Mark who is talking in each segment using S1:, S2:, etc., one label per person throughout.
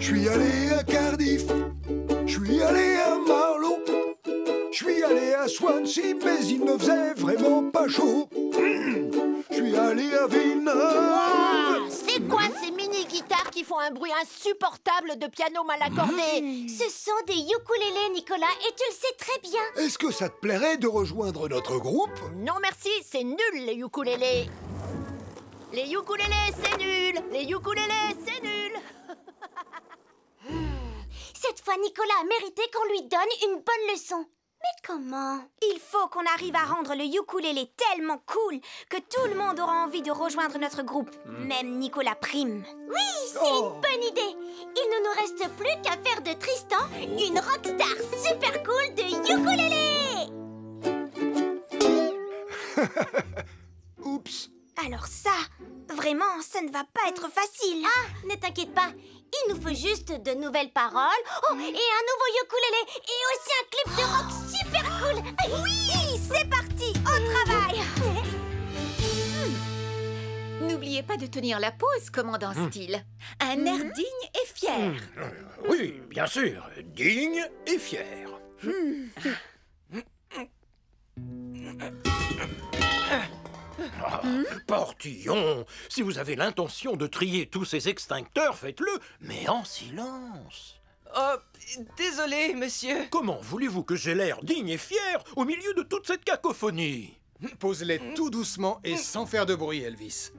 S1: suis allé à Cardiff, je suis allé à Marlow, je suis allé à Swansea, mais il ne faisait vraiment pas chaud. Je suis allé à Villeneuve.
S2: C'est quoi ces mini-guitares qui font un bruit insupportable de piano mal accordé?
S3: Ce sont des ukulélés, Nicolas, et tu le sais très bien.
S1: Est-ce que ça te plairait de rejoindre notre groupe?
S2: Non merci, c'est nul les ukulélés. Les ukulélés, c'est nul. Les ukulélés, c'est nul.
S3: Cette fois, Nicolas a mérité qu'on lui donne une bonne leçon. Mais comment? Il faut qu'on arrive à rendre le ukulélé tellement cool que tout le monde aura envie de rejoindre notre groupe, même Nicolas Prime. Oui, c'est une bonne idée. Il ne nous reste plus qu'à faire de Tristan une rockstar super cool de ukulélé.
S1: Oups.
S3: Alors ça, vraiment, ça ne va pas être facile. Ah, ne t'inquiète pas. Il nous faut juste de nouvelles paroles. Oh, et un nouveau ukulélé. Et aussi un clip de rock super cool. Oui, c'est parti, au travail.
S4: N'oubliez pas de tenir la pause, commandant Steele. Un air digne et fier.
S5: Oui, bien sûr, digne et fier. Portillon, si vous avez l'intention de trier tous ces extincteurs, faites-le, mais en silence.
S6: Oh, désolé, monsieur.
S5: Comment voulez-vous que j'ai l'air digne et fier au milieu de toute cette cacophonie?
S7: Pose-les tout doucement et sans faire de bruit, Elvis.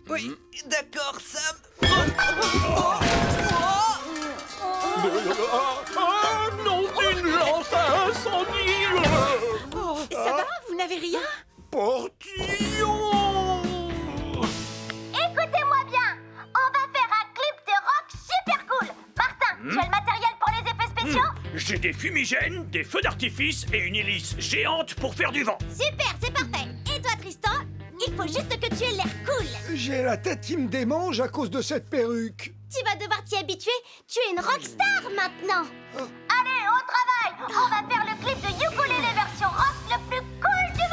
S6: Oui, d'accord, Sam.
S5: Ah non, une lance à incendie!
S4: Ça va? Vous n'avez rien?
S5: Portillon!
S3: Écoutez-moi bien. On va faire un clip de rock super cool. Martin, tu as le matériel pour les effets spéciaux?
S5: J'ai des fumigènes, des feux d'artifice et une hélice géante pour faire du vent.
S3: Super, c'est parfait. Et toi, Tristan? Il faut juste que tu aies l'air cool.
S1: J'ai la tête qui me démange à cause de cette perruque.
S3: Tu vas devoir t'y habituer. Tu es une rockstar maintenant. Allez, au travail. On va faire le clip de ukulélé version rock le plus cool du monde.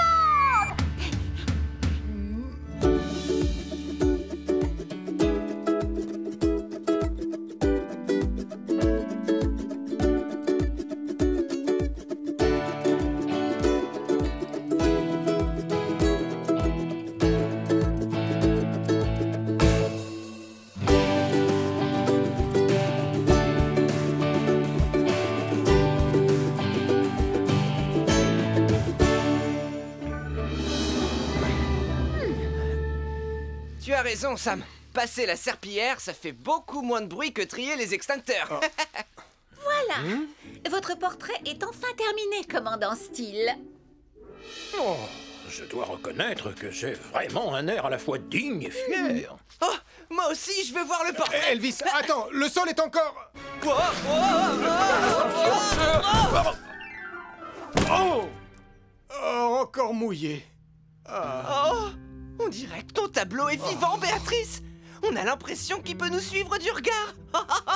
S6: Tu as raison, Sam. Passer la serpillière, ça fait beaucoup moins de bruit que trier les extincteurs.
S4: Voilà. Votre portrait est enfin terminé, commandant Steele.
S5: Oh, je dois reconnaître que j'ai vraiment un air à la fois digne et fier.
S6: Oh, moi aussi, je veux voir le portrait.
S7: Elvis, attends, le sol est encore... Oh, encore mouillé.
S6: Oh, on dirait que ton tableau est vivant, Béatrice. On a l'impression qu'il peut nous suivre du regard.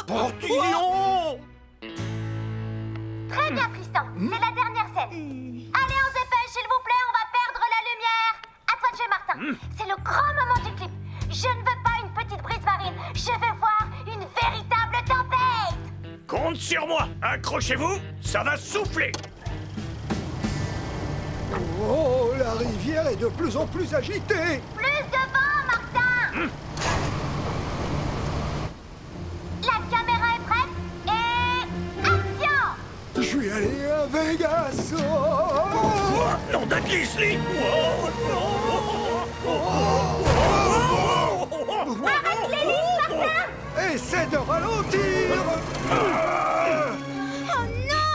S5: Portillon!
S3: Très bien, Tristan. C'est la dernière scène. Allez, on se dépêche, s'il vous plaît. On va perdre la lumière. À toi de jouer, Martin. C'est le grand moment du clip. Je ne veux pas une petite brise marine. Je veux voir une véritable tempête.
S5: Compte sur moi. Accrochez-vous, ça va souffler.
S1: Oh, la rivière est de plus en plus agitée.
S3: Plus de vent, Martin. La caméra est prête et... action.
S1: Je suis allé à Vegas.
S5: Nom d'un Grizzly!
S3: Arrête l'hélice, Martin.
S1: Essaie de ralentir.
S3: Oh non,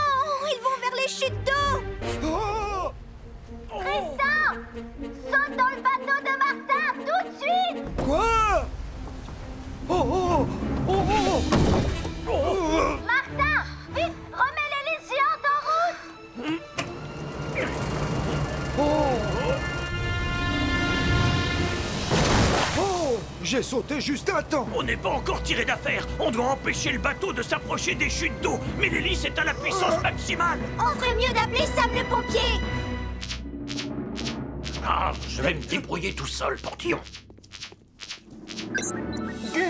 S3: ils vont vers les chutes d'eau.
S1: Oh.
S3: Tristan, saute dans le bateau de Martin, tout de suite.
S1: Quoi? Oh, oh, oh, oh.
S3: Martin, vite, remets l'hélice géante en route.
S1: Oh, j'ai sauté juste à temps.
S5: On n'est pas encore tiré d'affaire. On doit empêcher le bateau de s'approcher des chutes d'eau. Mais l'hélice est à la puissance maximale.
S3: On ferait mieux d'appeler Sam le pompier.
S5: Ah, je vais me débrouiller tout seul, Portillon.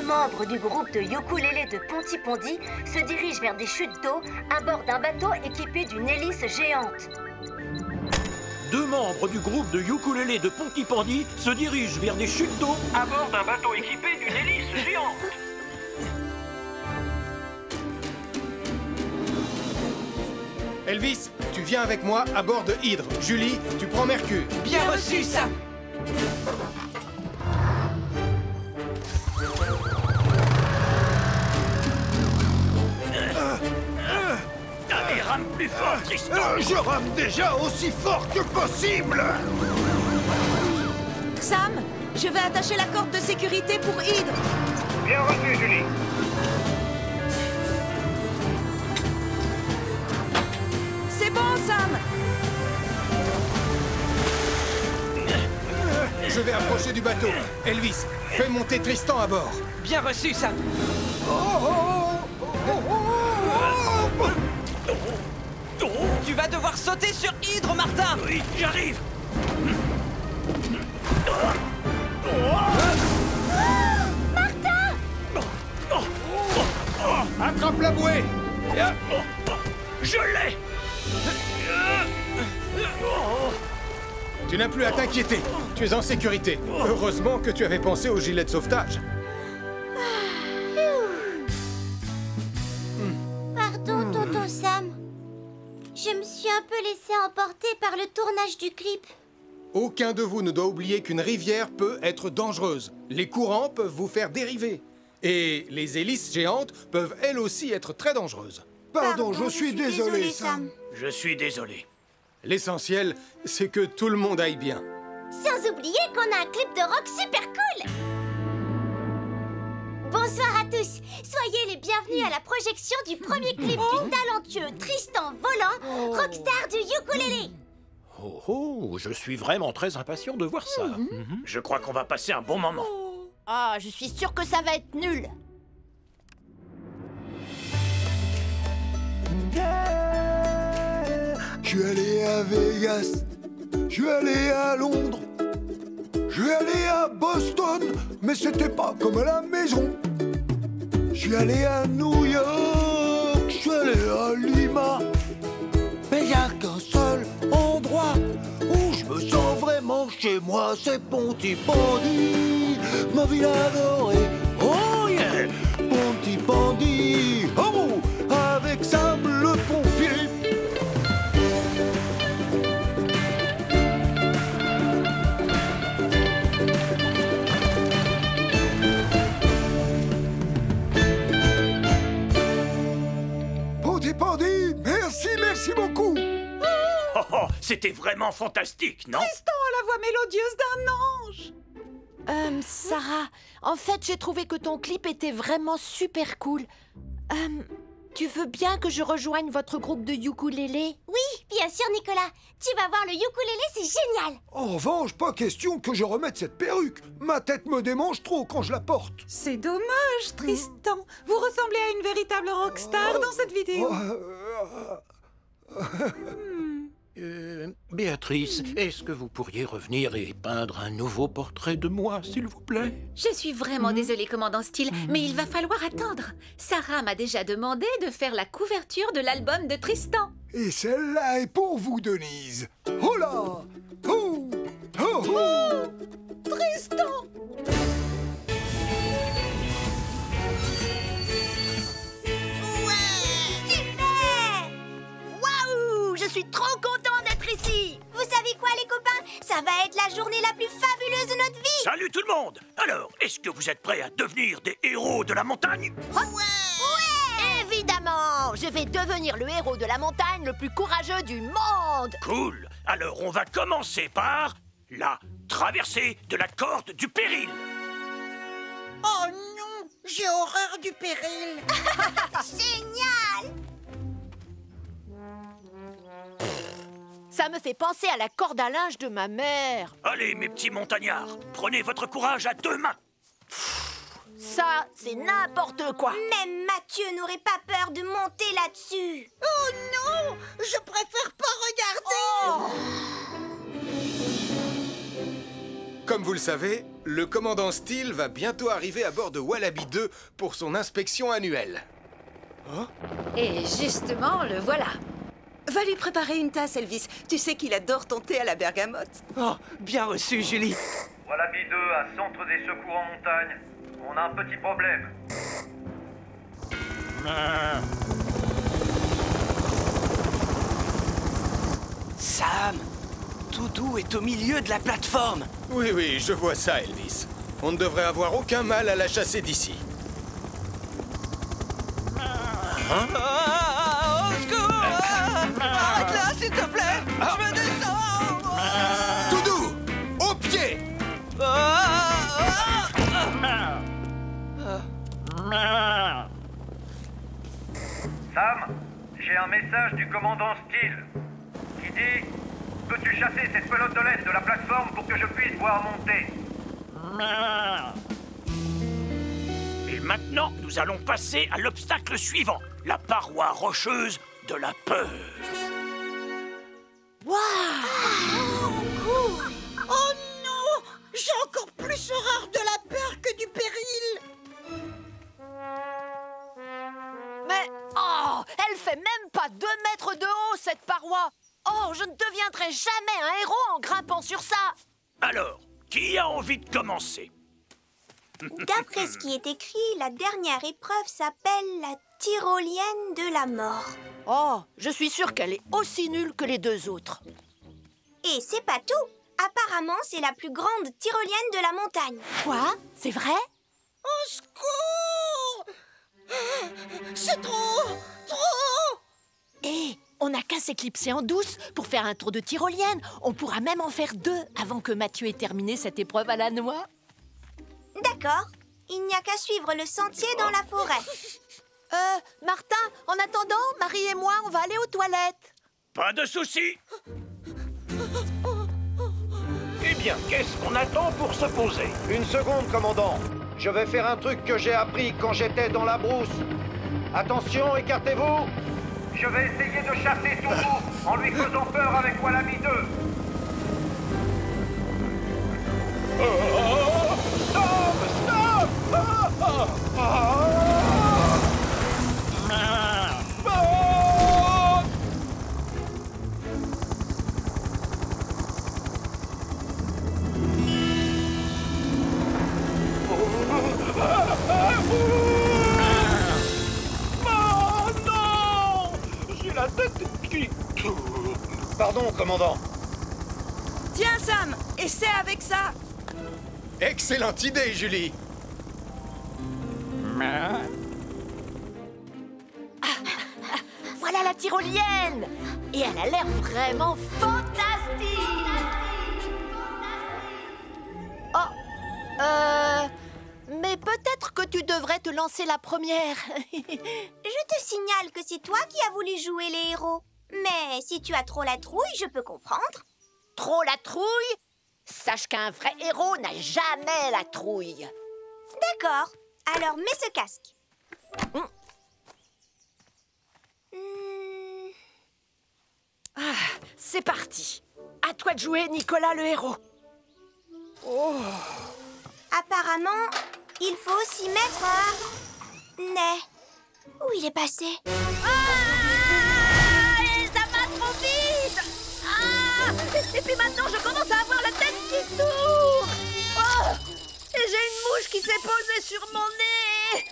S8: membres du groupe de ukulélé de Pontypondi se dirigent vers des chutes d'eau à bord d'un bateau équipé d'une hélice géante.
S5: 2 membres du groupe de ukulélé de Pontypondi se dirigent vers des chutes d'eau à bord d'un bateau équipé d'une hélice géante.
S7: Elvis, tu viens avec moi à bord de Hydre. Julie, tu prends Mercure.
S6: Bien reçu, Sam.
S5: Allez, rame plus fort, Tristan.
S1: Je rame déjà aussi fort que possible.
S4: Sam, je vais attacher la corde de sécurité pour Hydre.
S5: Bien reçu, Julie.
S4: C'est bon, Sam.
S7: Je vais approcher du bateau. Elvis, fais monter Tristan à bord.
S6: Bien reçu, Sam. Tu vas devoir sauter sur Hydre, Martin.
S5: Oui, j'arrive.
S7: Attrape la bouée.
S5: Je l'ai.
S7: Tu n'as plus à t'inquiéter. Tu es en sécurité. Heureusement que tu avais pensé au gilet de sauvetage.
S3: Pardon, tonton Sam. Je me suis un peu laissé emporter par le tournage du clip.
S7: Aucun de vous ne doit oublier qu'une rivière peut être dangereuse. Les courants peuvent vous faire dériver. Et les hélices géantes peuvent elles aussi être très dangereuses.
S1: Pardon, je suis désolé, Sam.
S5: Je suis désolé.
S7: L'essentiel, c'est que tout le monde aille bien.
S3: Sans oublier qu'on a un clip de rock super cool. Bonsoir à tous. Soyez les bienvenus à la projection du premier clip du talentueux Tristan Volant, rockstar du ukulélé.
S5: Oh oh, je suis vraiment très impatient de voir ça. Je crois qu'on va passer un bon moment.
S2: Ah, je suis sûre que ça va être nul.
S1: Je suis allé à Vegas, je suis allé à Londres, je suis allé à Boston, mais c'était pas comme à la maison. Je suis allé à New York, je suis allé à Lima, mais y a qu'un seul endroit où je me sens vraiment chez moi, c'est Pontypondi, ma ville adorée. Oh yeah, Pontypondi, oh, avec Sam le pompier. Pontypondi, merci beaucoup.
S5: Oh oh, c'était vraiment fantastique, non?
S4: Tristan a la voix mélodieuse d'un ange.
S2: Sarah, en fait, j'ai trouvé que ton clip était vraiment super cool. Tu veux bien que je rejoigne votre groupe de ukulélé?
S3: Oui, bien sûr, Nicolas. Tu vas voir, le ukulélé, c'est génial.
S1: En revanche, pas question que je remette cette perruque. Ma tête me démange trop quand je la porte.
S4: C'est dommage, Tristan. Vous ressemblez à une véritable rockstar dans cette vidéo.
S5: Béatrice, est-ce que vous pourriez revenir et peindre un nouveau portrait de moi, s'il vous plaît?
S4: Je suis vraiment désolée, commandant Steele, mais il va falloir attendre. Sarah m'a déjà demandé de faire la couverture de l'album de Tristan.
S1: Et celle-là est pour vous, Denise. Oh là! Oh! Oh! Oh!
S4: Tristan!
S3: Super!
S2: Waouh! Je suis trop content d'être ici!
S3: Vous savez quoi, les copains? Ça va être la journée la plus fabuleuse de notre vie.
S5: Salut tout le monde! Alors, est-ce que vous êtes prêts à devenir des héros de la montagne?
S2: Ouais! Évidemment! Je vais devenir le héros de la montagne le plus courageux du monde!
S5: Cool! Alors, on va commencer par la traversée de la corde du péril.
S9: Oh non! J'ai horreur du péril!
S3: Génial!
S2: Ça me fait penser à la corde à linge de ma mère.
S5: Allez, mes petits montagnards, prenez votre courage à 2 mains.
S2: Ça, c'est n'importe quoi.
S3: Même Mathieu n'aurait pas peur de monter là-dessus.
S9: Oh non! Je préfère pas regarder!
S7: Comme vous le savez, le commandant Steele va bientôt arriver à bord de Wallaby 2 pour son inspection annuelle.
S4: Et justement, le voilà.
S10: Va lui préparer une tasse, Elvis. Tu sais qu'il adore ton thé à la bergamote.
S6: Oh, bien reçu, Julie.
S11: Wallaby 2 à centre des secours en montagne. On a un petit problème.
S6: Sam, Doudou est au milieu de la plateforme.
S7: Oui, oui, je vois ça, Elvis. On ne devrait avoir aucun mal à la chasser d'ici.
S6: Au secours! Arrête là, s'il te plaît! Je me descends!
S7: Doudou! Au pied!
S11: Sam, j'ai un message du commandant Steele qui dit: peux-tu chasser cette pelote de laine de la plateforme pour que je puisse voir monter?
S5: Et maintenant, nous allons passer à l'obstacle suivant, la paroi rocheuse de la peur.
S9: Oh non! J'ai encore plus horreur de la peur que du péril!
S2: Mais, oh, elle fait même pas 2 mètres de haut, cette paroi. Oh, je ne deviendrai jamais un héros en grimpant sur ça.
S5: Alors, qui a envie de commencer?
S3: D'après ce qui est écrit, la dernière épreuve s'appelle la tyrolienne de la mort.
S2: Oh, je suis sûre qu'elle est aussi nulle que les 2 autres.
S3: Et c'est pas tout. Apparemment, c'est la plus grande tyrolienne de la montagne.
S2: Quoi? C'est vrai?
S9: Au secours! C'est trop! Trop!
S2: Hé, on n'a qu'à s'éclipser en douce pour faire un tour de tyrolienne. On pourra même en faire 2 avant que Mathieu ait terminé cette épreuve à la noix.
S3: D'accord. Il n'y a qu'à suivre le sentier dans la forêt.
S2: Martin, en attendant, Marie et moi, on va aller aux toilettes.
S5: Pas de souci. Eh bien, qu'est-ce qu'on attend pour se poser?
S1: Une seconde, commandant. Je vais faire un truc que j'ai appris quand j'étais dans la brousse. Attention, écartez-vous.
S11: Je vais essayer de chasser Doudou en lui faisant peur avec Wallaby 2.
S5: La tête qui...
S1: Pardon, commandant.
S10: Tiens, Sam, essaie avec ça.
S7: Excellente idée, Julie.
S2: Voilà la tyrolienne. Et elle a l'air vraiment fantastique. Oh, mais peut-être que tu devrais te lancer la première.
S3: Je te signale que c'est toi qui as voulu jouer les héros. Mais si tu as trop la trouille, je peux comprendre.
S2: Trop la trouille? Sache qu'un vrai héros n'a jamais la trouille.
S3: D'accord. Alors mets ce casque.
S2: C'est parti. À toi de jouer, Nicolas le héros.
S3: Apparemment, il faut aussi mettre un nez. Où il est passé?
S2: Ça va trop vite. Et puis maintenant, je commence à avoir la tête qui tourne. Et j'ai une mouche qui s'est posée sur mon nez.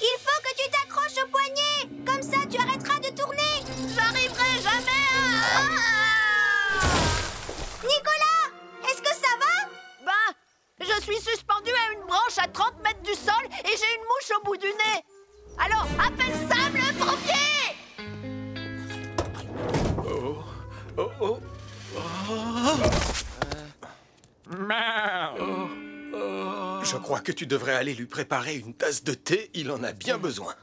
S3: Il faut que tu t'accroches au poignet. Comme ça, tu arrêteras de tourner.
S2: J'arriverai jamais à...
S3: Nicolas, est-ce que ça va?
S2: Ben, je suis suspendu à une branche à 30 mètres du sol et j'ai une mouche au bout du nez. Alors, appelle Sam le pompier!
S7: Je crois que tu devrais aller lui préparer une tasse de thé, il en a bien besoin.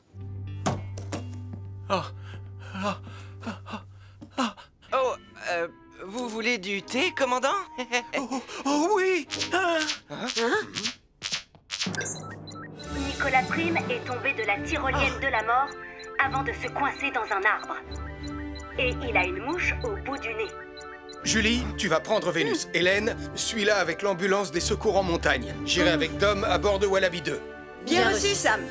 S6: Vous voulez du thé, commandant?
S7: Oh oui!
S8: Nicolas Prime est tombé de la tyrolienne de la mort avant de se coincer dans un arbre. Et il a une mouche au bout du nez.
S7: Julie, tu vas prendre Vénus. Hélène, suis-la avec l'ambulance des secours en montagne. J'irai avec Tom à bord de Wallaby 2.
S10: Bien reçu, Sam.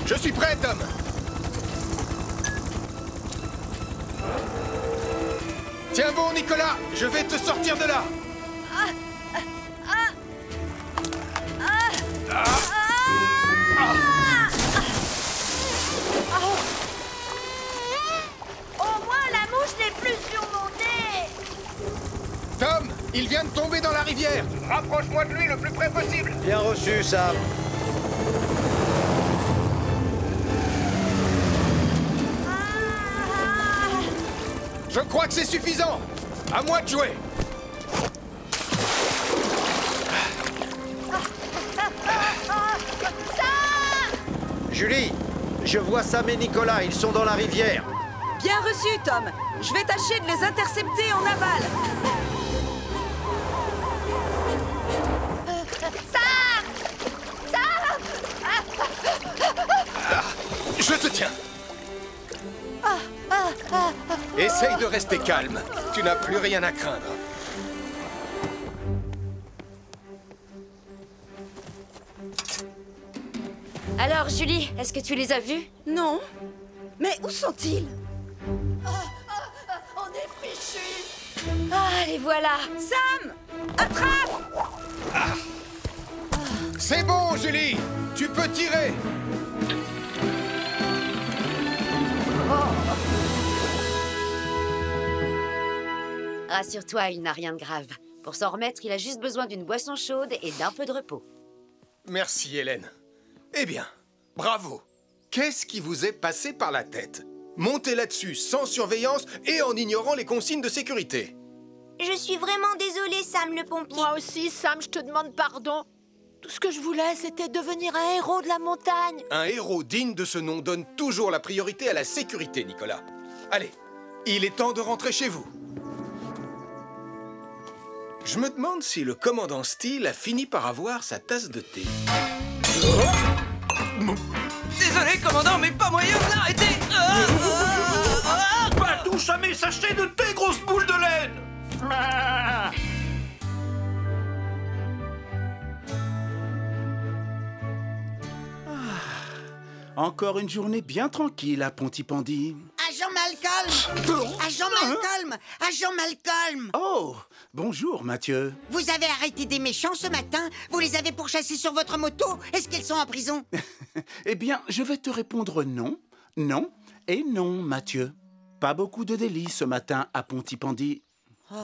S7: Je suis prêt, Tom. Tiens bon, Nicolas, je vais te sortir de là.
S2: Au moins, la mouche n'est plus sur mon nez.
S7: Tom, il vient de tomber dans la rivière. Rapproche-moi de lui le plus près possible.
S12: Bien reçu, Sam.
S7: Je crois que c'est suffisant. À moi de jouer.
S12: Julie, je vois Sam et Nicolas, ils sont dans la rivière.
S10: Bien reçu, Tom. Je vais tâcher de les intercepter en aval.
S7: Je te tiens. Essaye de rester calme. Tu n'as plus rien à craindre.
S3: Alors, Julie, est-ce que tu les as vus?
S10: Non. Mais où sont-ils?
S2: On est fichus.
S3: Ah, les voilà.
S10: Sam! Attrape!
S7: C'est bon, Julie. Tu peux tirer.
S13: Rassure-toi, il n'a rien de grave. Pour s'en remettre, il a juste besoin d'une boisson chaude et d'un peu de repos.
S7: Merci, Hélène. Eh bien, bravo. Qu'est-ce qui vous est passé par la tête? Montez là-dessus sans surveillance et en ignorant les consignes de sécurité.
S3: Je suis vraiment désolée, Sam le pompier.
S2: Moi aussi, Sam, je te demande pardon. Tout ce que je voulais, c'était devenir un héros de la montagne.
S7: Un héros digne de ce nom donne toujours la priorité à la sécurité, Nicolas. Allez, il est temps de rentrer chez vous. Je me demande si le commandant Steele a fini par avoir sa tasse de thé.
S6: Désolé, commandant, mais pas moyen de l'arrêter.
S5: Pas touche à mes sachets de thé, grosse boule de laine.
S14: Encore une journée bien tranquille à Pontypandy.
S9: Agent Malcolm! Agent Malcolm! Agent Malcolm!
S14: Oh, bonjour Mathieu.
S9: Vous avez arrêté des méchants ce matin? Vous les avez pourchassés sur votre moto? Est-ce qu'ils sont en prison?
S14: Eh bien, je vais te répondre non, non et non, Mathieu. Pas beaucoup de délits ce matin à Pontypandy.
S9: Oh.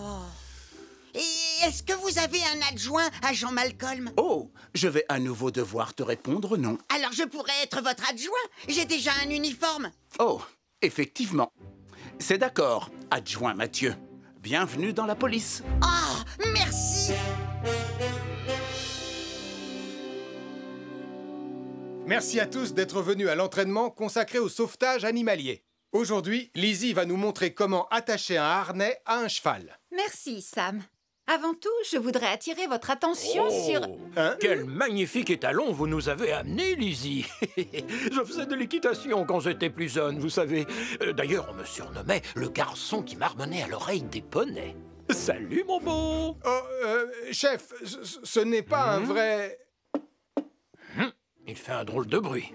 S9: Et est-ce que vous avez un adjoint, agent Malcolm?
S14: Oh, je vais à nouveau devoir te répondre non.
S9: Alors je pourrais être votre adjoint? J'ai déjà un uniforme.
S14: Oh, effectivement. C'est d'accord, adjoint Mathieu. Bienvenue dans la police.
S9: Oh, merci!
S7: Merci à tous d'être venus à l'entraînement consacré au sauvetage animalier. Aujourd'hui, Lizzie va nous montrer comment attacher un harnais à un cheval.
S4: Merci, Sam. Avant tout, je voudrais attirer votre attention sur...
S7: Hein?
S5: Quel magnifique étalon vous nous avez amené, Lizzie. Je faisais de l'équitation quand j'étais plus jeune, vous savez. D'ailleurs, on me surnommait le garçon qui marmonnait à l'oreille des poneys. Salut, mon beau.
S7: Oh, chef, ce n'est pas un vrai...
S5: Il fait un drôle de bruit.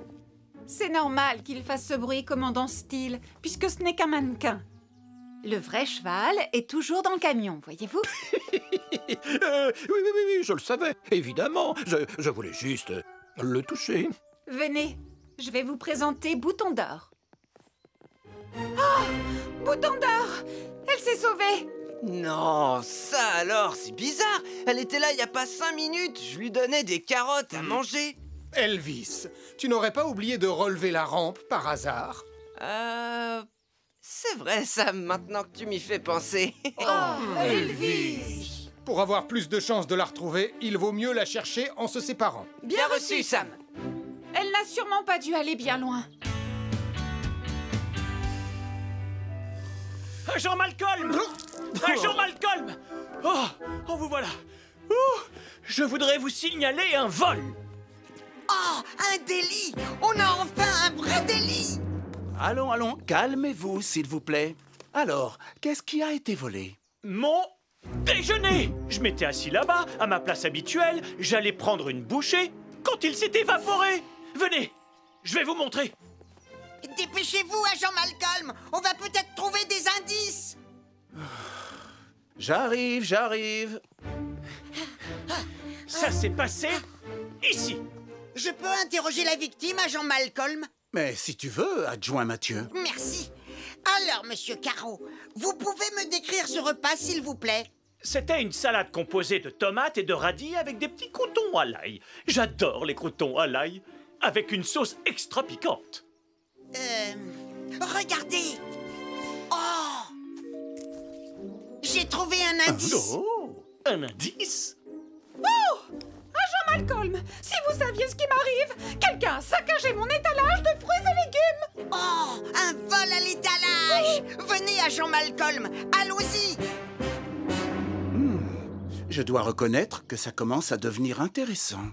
S4: C'est normal qu'il fasse ce bruit, commandant Steele, puisque ce n'est qu'un mannequin. Le vrai cheval est toujours dans le camion, voyez-vous?
S5: Oui, je le savais, évidemment. Je voulais juste le toucher.
S4: Venez, je vais vous présenter Bouton d'Or. Oh! Bouton d'Or! Elle s'est sauvée!
S6: Non, ça alors, c'est bizarre. Elle était là il n'y a pas 5 minutes. Je lui donnais des carottes à manger.
S7: Elvis, tu n'aurais pas oublié de relever la rampe par hasard?
S6: C'est vrai, Sam, maintenant que tu m'y fais penser.
S7: Elvis! Pour avoir plus de chances de la retrouver, il vaut mieux la chercher en se séparant.
S6: Bien reçu, Sam.
S4: Elle n'a sûrement pas dû aller bien loin.
S15: Agent Malcolm! Agent Malcolm! Oh, vous voilà! Oh, je voudrais vous signaler un vol!
S9: Oh, un délit! On a enfin un vrai délit!
S14: Allons, calmez-vous, s'il vous plaît. Alors, qu'est-ce qui a été volé?
S15: Mon déjeuner! Je m'étais assis là-bas, à ma place habituelle, j'allais prendre une bouchée, quand il s'est évaporé! Venez, je vais vous montrer!
S9: Dépêchez-vous, agent Malcolm! On va peut-être trouver des indices!
S14: J'arrive.
S15: Ça s'est passé ici!
S9: Je peux interroger la victime, agent Malcolm?
S14: Mais si tu veux, adjoint Mathieu.
S9: Merci. Alors, monsieur Caro, vous pouvez me décrire ce repas, s'il vous plaît?
S15: C'était une salade composée de tomates et de radis avec des petits croûtons à l'ail. J'adore les croûtons à l'ail, avec une sauce extra piquante.
S9: Regardez! Oh! J'ai trouvé un indice!
S15: Oh! Un indice?
S4: Oh! Agent Malcolm, si vous saviez ce qui m'arrive, quelqu'un a saccagé mon étalage de fruits et légumes!
S9: Oh! Un vol à l'étalage! Venez, agent Malcolm, allons-y!
S14: Je dois reconnaître que ça commence à devenir intéressant.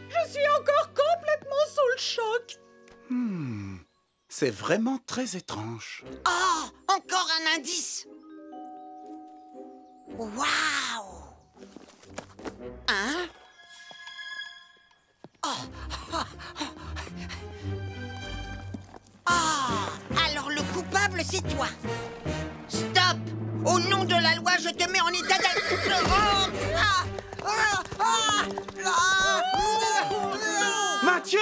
S4: Je suis encore complètement sous le choc!
S14: C'est vraiment très étrange.
S9: Oh! Encore un indice! Waouh! Hein? Oh! Alors le coupable, c'est toi! Stop! Au nom de la loi, je te mets en état
S14: Mathieu!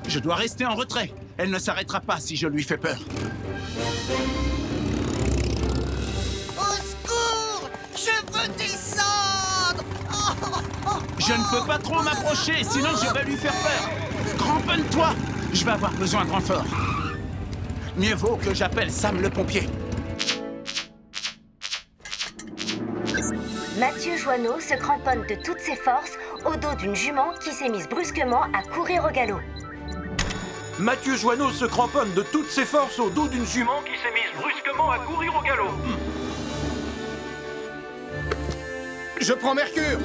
S14: Je dois rester en retrait. Elle ne s'arrêtera pas si je lui fais peur.
S9: Au secours! Je veux descendre!
S14: Je ne peux pas trop m'approcher, sinon je vais lui faire peur. Cramponne-toi! Je vais avoir besoin de renfort. Mieux vaut que j'appelle Sam le pompier.
S8: Mathieu Joanneau se cramponne de toutes ses forces au dos d'une jument qui s'est mise brusquement à courir au galop.
S5: Mathieu Joanneau se cramponne de toutes ses forces au dos d'une jument qui s'est mise brusquement à courir au galop.
S7: Je prends Mercure!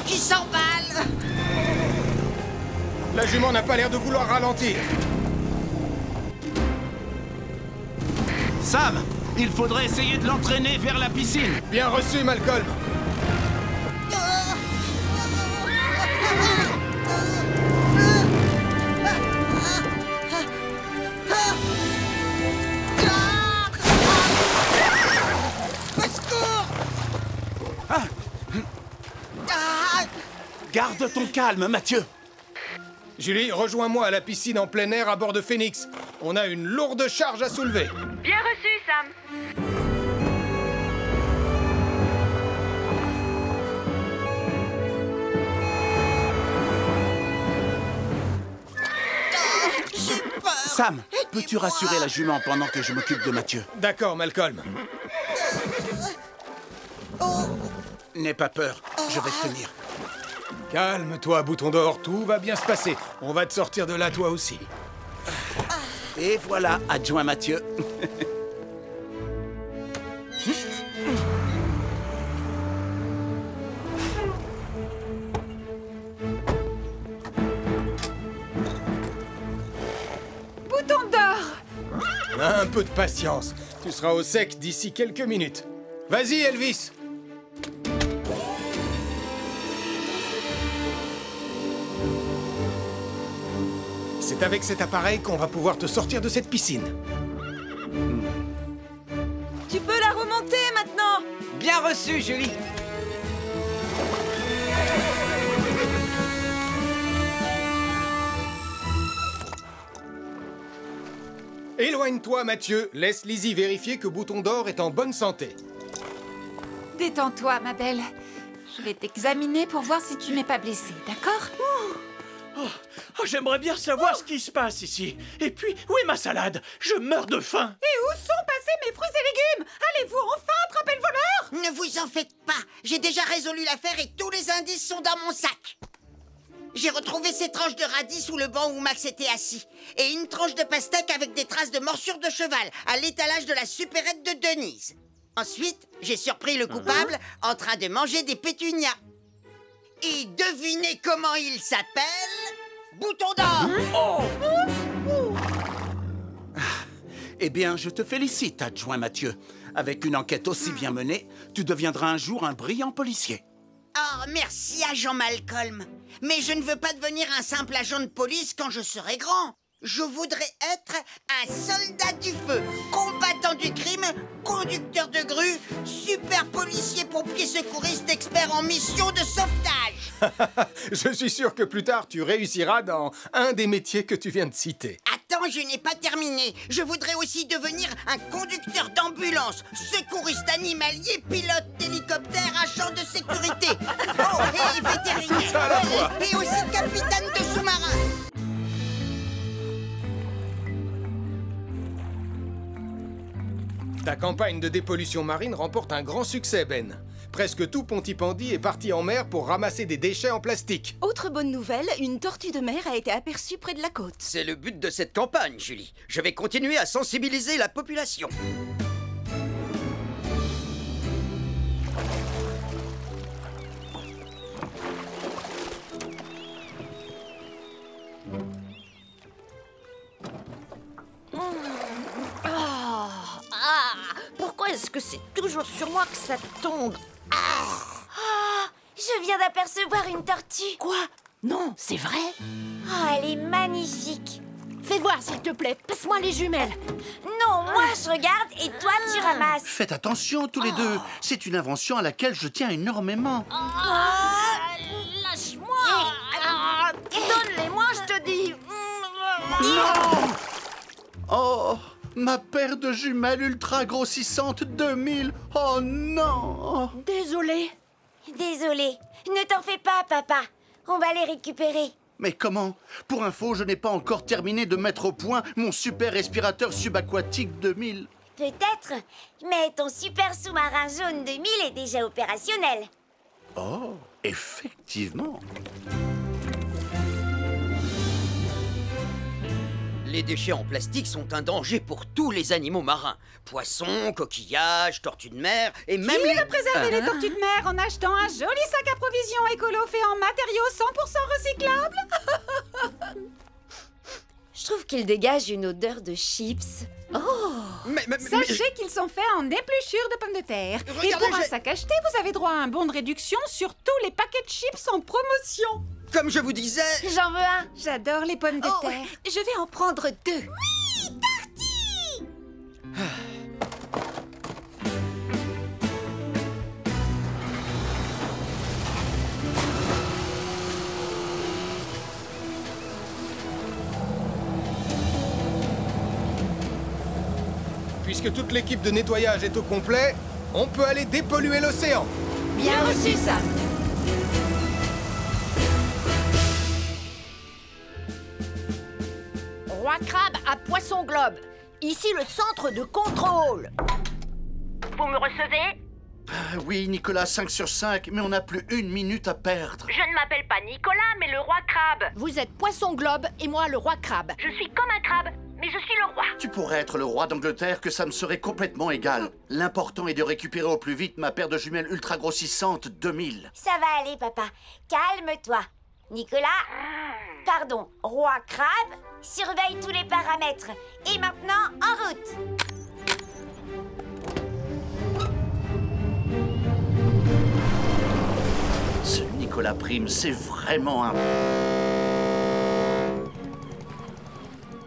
S9: Qui s'emballe!
S7: La jument n'a pas l'air de vouloir ralentir.
S14: Sam, il faudrait essayer de l'entraîner vers la piscine.
S7: Bien reçu, Malcolm.
S14: Garde ton calme, Mathieu.
S7: Julie, rejoins-moi à la piscine en plein air à bord de Phoenix. On a une lourde charge à soulever.
S2: Bien reçu, Sam.
S14: Sam, peux-tu rassurer la jument pendant que je m'occupe de Mathieu?
S7: D'accord, Malcolm.
S14: N'aie pas peur, je vais te tenir.
S7: Calme-toi, bouton d'or, tout va bien se passer. On va te sortir de là, toi aussi.
S14: Et voilà, adjoint Mathieu.
S4: bouton d'or!
S7: Un peu de patience. Tu seras au sec d'ici quelques minutes. Vas-y, Elvis. C'est avec cet appareil qu'on va pouvoir te sortir de cette piscine.
S10: Tu peux la remonter maintenant.
S6: Bien reçu, Julie.
S7: Éloigne-toi, Mathieu. Laisse Lizzie vérifier que Bouton d'Or est en bonne santé.
S4: Détends-toi, ma belle. Je vais t'examiner pour voir si tu n'es pas blessée, d'accord?
S15: Oh, j'aimerais bien savoir ce qui se passe ici. Et puis, où est ma salade? Je meurs de faim.
S4: Et où sont passés mes fruits et légumes? Allez-vous enfin attraper le voleur?
S9: Ne vous en faites pas. J'ai déjà résolu l'affaire et tous les indices sont dans mon sac. J'ai retrouvé ces tranches de radis sous le banc où Max était assis. Et une tranche de pastèque avec des traces de morsure de cheval à l'étalage de la supérette de Denise. Ensuite, j'ai surpris le coupable en train de manger des pétunias. Et devinez comment il s'appelle? Bouton d'Or!
S14: Eh bien, je te félicite, adjoint Mathieu. Avec une enquête aussi bien menée, tu deviendras un jour un brillant policier.
S9: Oh, merci, agent Malcolm. Mais je ne veux pas devenir un simple agent de police quand je serai grand. Je voudrais être un soldat du feu, combattant du crime, conducteur de grue, super policier, pompier, secouriste, expert en mission de sauvetage.
S7: Je suis sûr que plus tard, tu réussiras dans un des métiers que tu viens de citer.
S9: Attends, je n'ai pas terminé. Je voudrais aussi devenir un conducteur d'ambulance, secouriste animalier, pilote d'hélicoptère, agent de sécurité. Oh, et vétérinaire.
S7: Tout ça à la fois.
S9: Et aussi capitaine de sous-marin.
S7: Ta campagne de dépollution marine remporte un grand succès, Ben. Presque tout Pontypandy est parti en mer pour ramasser des déchets en plastique.
S10: Autre bonne nouvelle, une tortue de mer a été aperçue près de la côte.
S16: C'est le but de cette campagne, Julie. Je vais continuer à sensibiliser la population.
S2: Pourquoi est-ce que c'est toujours sur moi que ça tombe?
S3: Je viens d'apercevoir une tortue.
S2: Quoi? Non, c'est vrai?
S3: Oh, elle est magnifique.
S2: Fais voir, s'il te plaît. Passe-moi les jumelles.
S3: Non, moi je regarde et toi tu ramasses.
S14: Faites attention tous les deux. C'est une invention à laquelle je tiens énormément.
S2: Lâche-moi. Donne-les-moi, je te dis.
S14: Non! Oh, ma paire de jumelles ultra grossissantes 2000. Oh non!
S2: Désolée.
S3: Désolée. Ne t'en fais pas, papa. On va les récupérer.
S14: Mais comment? Pour info, je n'ai pas encore terminé de mettre au point mon super respirateur subaquatique 2000.
S3: Peut-être, mais ton super sous-marin jaune 2000 est déjà opérationnel.
S14: Oh, effectivement.
S16: Les déchets en plastique sont un danger pour tous les animaux marins. Poissons, coquillages, tortues de mer et même
S4: Qui va préserver les tortues de mer en achetant un joli sac à provisions écolo fait en matériaux 100% recyclables?
S13: Je trouve qu'il dégage une odeur de chips.
S4: Sachez qu'ils sont faits en épluchures de pommes de terre. Et pour un sac acheté, vous avez droit à un bon de réduction sur tous les paquets de chips en promotion.
S16: Comme je vous disais...
S3: J'en veux un.
S4: J'adore les pommes de terre.
S10: Je vais en prendre 2.
S3: Oui, Tarty.
S7: Puisque toute l'équipe de nettoyage est au complet, on peut aller dépolluer l'océan.
S2: Bien reçu, ça. Roi Crabe à Poisson Globe. Ici le centre de contrôle.
S8: Vous me recevez?
S14: Oui, Nicolas, 5 sur 5, mais on n'a plus 1 minute à perdre.
S8: Je ne m'appelle pas Nicolas, mais le roi crabe.
S2: Vous êtes Poisson Globe et moi le roi Crabe.
S8: Je suis comme un crabe, mais je suis le roi.
S14: Tu pourrais être le roi d'Angleterre, que ça me serait complètement égal. L'important est de récupérer au plus vite ma paire de jumelles ultra grossissantes 2000.
S3: Ça va aller, papa. Calme-toi. Nicolas, pardon, Roi Crabe, surveille tous les paramètres. Et maintenant, en route.
S14: Ce Nicolas Prime, c'est vraiment un...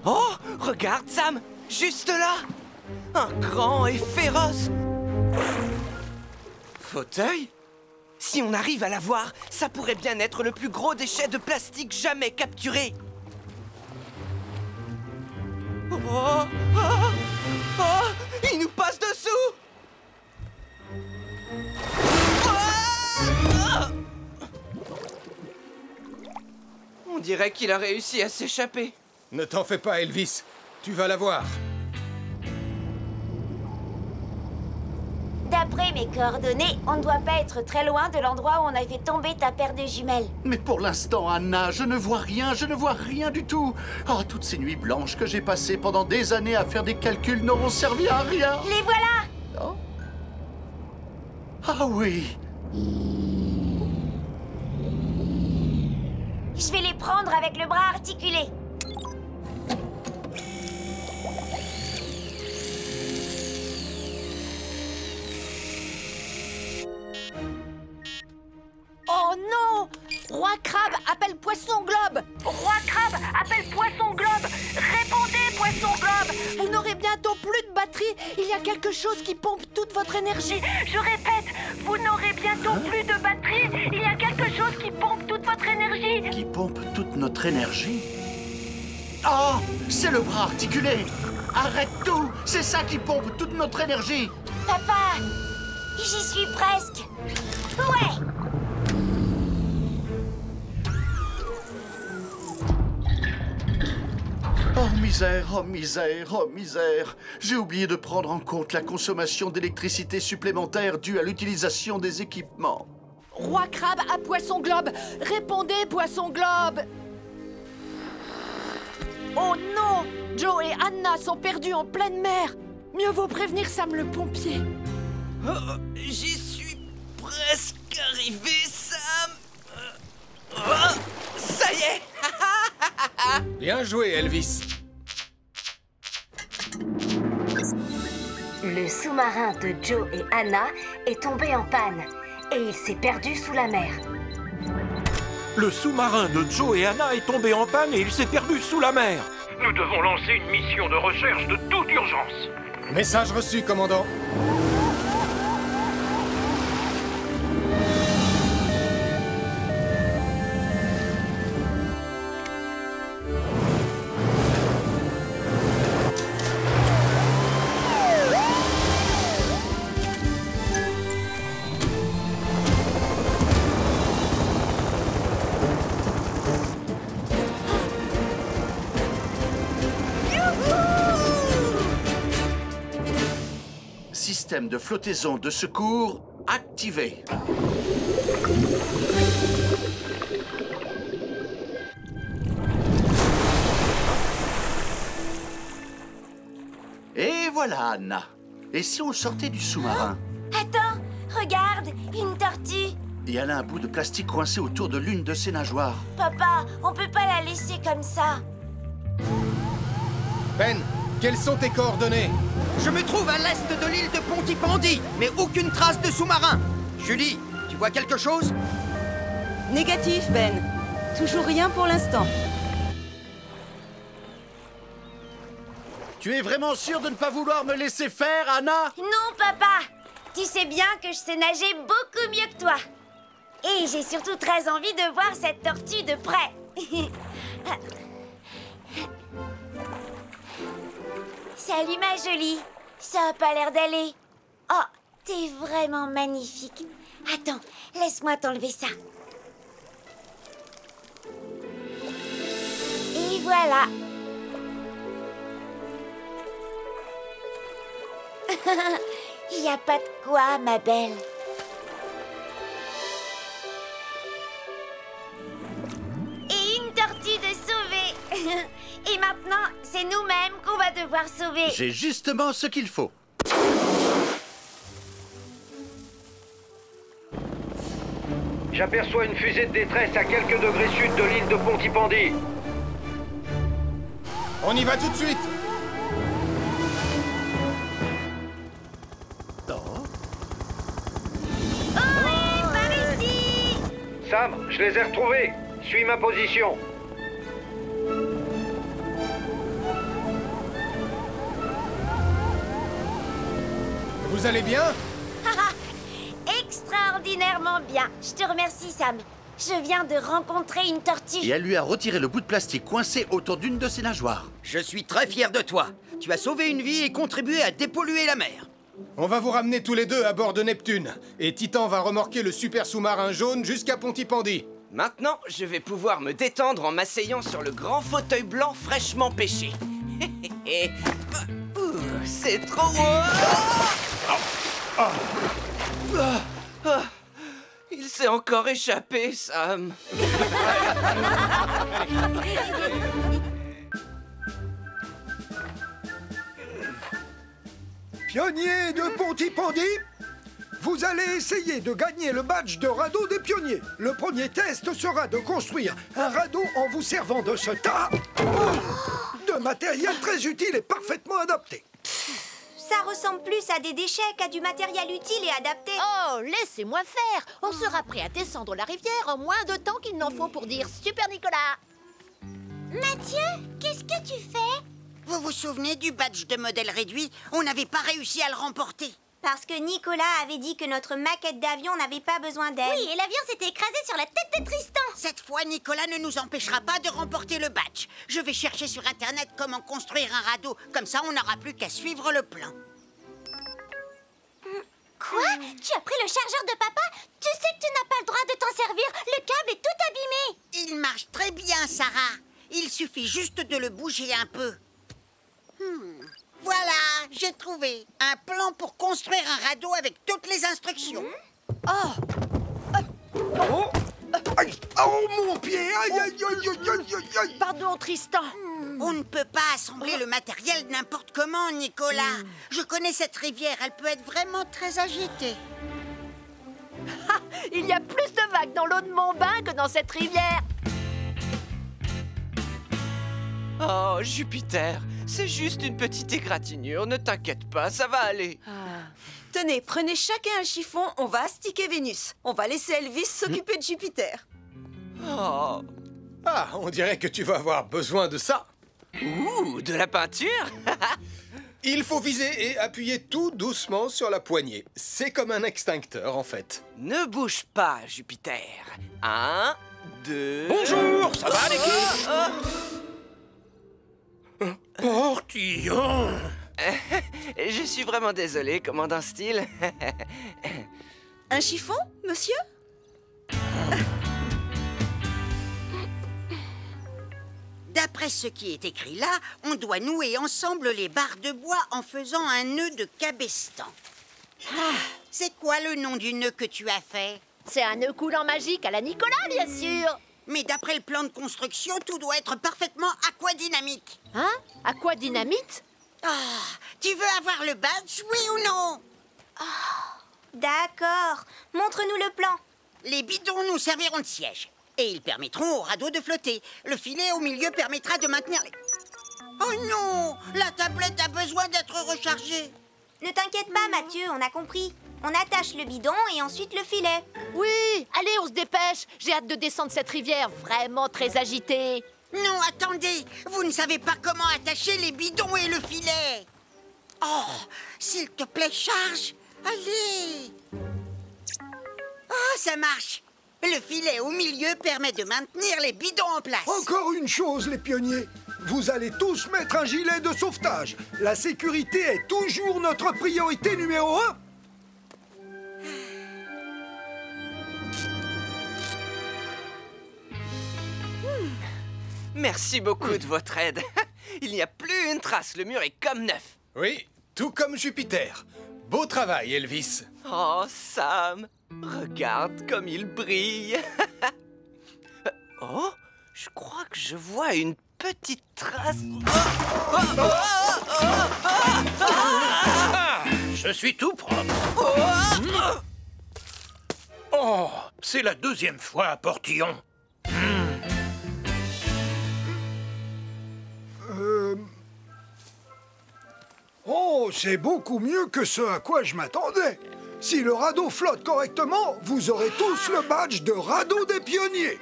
S6: Oh, regarde, Sam! Juste là! Un grand et féroce fauteuil? Si on arrive à l'avoir, ça pourrait bien être le plus gros déchet de plastique jamais capturé. Oh, oh, oh, il nous passe dessous! On dirait qu'il a réussi à s'échapper.
S7: Ne t'en fais pas, Elvis. Tu vas la voir.
S3: D'après mes coordonnées, on ne doit pas être très loin de l'endroit où on a fait tomber ta paire de jumelles.
S14: Mais pour l'instant, Anna, je ne vois rien du tout. Oh, toutes ces nuits blanches que j'ai passées pendant des années à faire des calculs n'auront servi à rien.
S3: Les voilà!
S14: Oh. Ah oui.
S3: Je vais les prendre avec le bras articulé.
S2: Oh non! Roi Crabe appelle Poisson Globe!
S8: Roi Crabe appelle Poisson Globe! Répondez, Poisson Globe!
S2: Vous n'aurez bientôt plus de batterie. Il y a quelque chose qui pompe toute votre énergie.
S8: Je répète, vous n'aurez bientôt plus de batterie. Il y a quelque chose qui pompe toute votre énergie.
S14: Qui pompe toute notre énergie? Oh, c'est le bras articulé. Arrête tout. C'est ça qui pompe toute notre énergie.
S3: Papa, j'y suis presque. Ouais!
S14: Oh misère, oh misère, oh misère. J'ai oublié de prendre en compte la consommation d'électricité supplémentaire due à l'utilisation des équipements.
S2: Roi Crabe à Poisson Globe! Répondez, Poisson Globe! Oh non! Joe et Anna sont perdus en pleine mer! Mieux vaut prévenir Sam le pompier.
S6: Oh, j'y suis presque arrivé, Sam. Oh, ça y est.
S7: Bien joué, Elvis.
S8: Le sous-marin de Joe et Anna est tombé en panne et il s'est perdu sous la mer.
S5: Le sous-marin de Joe et Anna est tombé en panne et il s'est perdu sous la mer.
S11: Nous devons lancer une mission de recherche de toute urgence.
S7: Message reçu, commandant.
S14: Système de flottaison de secours activé. Et voilà, Anna. Et si on sortait du sous-marin?
S3: Attends, regarde, une tortue.
S14: Et elle a un bout de plastique coincé autour de l'une de ses nageoires.
S3: Papa, on peut pas la laisser comme ça.
S7: Ben, quelles sont tes coordonnées?
S16: Je me trouve à l'est de l'île de Pontypandy, mais aucune trace de sous-marin. Julie, tu vois quelque chose?
S10: Négatif, Ben. Toujours rien pour l'instant.
S14: Tu es vraiment sûre de ne pas vouloir me laisser faire, Anna?
S3: Non, papa. Tu sais bien que je sais nager beaucoup mieux que toi. Et j'ai surtout très envie de voir cette tortue de près. Salut, ma jolie. Ça a pas l'air d'aller. Oh, t'es vraiment magnifique. Attends, laisse-moi t'enlever ça. Et voilà. Il n'y a pas de quoi, ma belle. Et une tortue de sauver. Et maintenant, c'est nous-mêmes qu'on va devoir sauver.
S14: J'ai justement ce qu'il faut.
S11: J'aperçois une fusée de détresse à quelques degrés sud de l'île de Pontypandy.
S7: On y va tout de suite.
S11: Sam, je les ai retrouvés. Suis ma position.
S7: Vous allez bien?
S3: Extraordinairement bien. Je te remercie, Sam. Je viens de rencontrer une tortue.
S17: Et elle lui a retiré le bout de plastique coincé autour d'une de ses nageoires.
S16: Je suis très fier de toi. Tu as sauvé une vie et contribué à dépolluer la mer.
S7: On va vous ramener tous les deux à bord de Neptune. Et Titan va remorquer le super sous-marin jaune jusqu'à Pontypandy.
S6: Maintenant, je vais pouvoir me détendre en m'asseyant sur le grand fauteuil blanc fraîchement pêché. C'est trop Il s'est encore échappé, Sam.
S1: Pionniers de Pontypandy, vous allez essayer de gagner le badge de radeau des pionniers. Le premier test sera de construire un radeau en vous servant de ce tas de matériel très utile et parfaitement adapté.
S3: Ça ressemble plus à des déchets qu'à du matériel utile et adapté.
S2: Oh, laissez-moi faire. On sera prêt à descendre la rivière en moins de temps qu'il n'en faut pour dire Super Nicolas.
S3: Mathieu, qu'est-ce que tu fais?
S9: Vous vous souvenez du badge de modèle réduit? On n'avait pas réussi à le remporter.
S3: Parce que Nicolas avait dit que notre maquette d'avion n'avait pas besoin d'aide.
S9: Oui, et l'avion s'était écrasé sur la tête de Tristan. Cette fois, Nicolas ne nous empêchera pas de remporter le badge. Je vais chercher sur Internet comment construire un radeau. Comme ça, on n'aura plus qu'à suivre le plan.
S3: Quoi? Tu as pris le chargeur de papa? Tu sais que tu n'as pas le droit de t'en servir. Le câble est tout abîmé.
S9: Il marche très bien, Sarah. Il suffit juste de le bouger un peu. Voilà, j'ai trouvé un plan pour construire un radeau avec toutes les instructions.
S1: Aïe, oh mon pied! Aïe, aïe, aïe, aïe, aïe, aïe.
S2: Pardon, Tristan.
S9: On ne peut pas assembler le matériel n'importe comment, Nicolas. Je connais cette rivière, elle peut être vraiment très agitée.
S2: Il y a plus de vagues dans l'eau de mon bain que dans cette rivière.
S6: Oh, Jupiter, c'est juste une petite égratignure, ne t'inquiète pas, ça va aller.
S10: Tenez, prenez chacun un chiffon, on va astiquer Vénus. On va laisser Elvis s'occuper de Jupiter.
S6: Oh.
S7: Ah, on dirait que tu vas avoir besoin de ça.
S6: Ouh, de la peinture.
S7: Il faut viser et appuyer tout doucement sur la poignée. C'est comme un extincteur, en fait.
S6: Ne bouge pas, Jupiter. 1, 2...
S5: Bonjour, ça va l'équipe? Portillon.
S6: Je suis vraiment désolé, commandant Steele.
S10: Un chiffon, monsieur?
S9: D'après ce qui est écrit là, on doit nouer ensemble les barres de bois en faisant un nœud de cabestan. C'est quoi le nom du nœud que tu as fait?
S2: C'est un nœud coulant magique à la Nicolas, bien sûr.
S9: Mais d'après le plan de construction, tout doit être parfaitement aquadynamique.
S2: Hein? Aquadynamite?
S9: Tu veux avoir le badge, oui ou non?
S3: D'accord. Montre-nous le plan.
S9: Les bidons nous serviront de siège. Et ils permettront au radeau de flotter. Le filet au milieu permettra de maintenir les... Oh non! La tablette a besoin d'être rechargée.
S3: Ne t'inquiète pas, Mathieu, on a compris. On attache le bidon et ensuite le filet.
S2: Oui, allez, on se dépêche. J'ai hâte de descendre cette rivière vraiment très agitée.
S9: Non, attendez. Vous ne savez pas comment attacher les bidons et le filet. Oh, s'il te plaît, charge. Allez. Oh, ça marche. Le filet au milieu permet de maintenir les bidons en place.
S1: Encore une chose, les pionniers. Vous allez tous mettre un gilet de sauvetage. La sécurité est toujours notre priorité numéro 1.
S6: Merci beaucoup de votre aide. Il n'y a plus une trace, le mur est comme neuf.
S7: Oui, tout comme Jupiter. Beau travail, Elvis.
S6: Oh, Sam, regarde comme il brille. Oh, je crois que je vois une petite trace.
S5: Je suis tout propre.
S6: Oh,
S5: Oh, c'est la 2e fois à Portillon.
S1: Oh, c'est beaucoup mieux que ce à quoi je m'attendais. Si le radeau flotte correctement, vous aurez tous le badge de radeau des pionniers.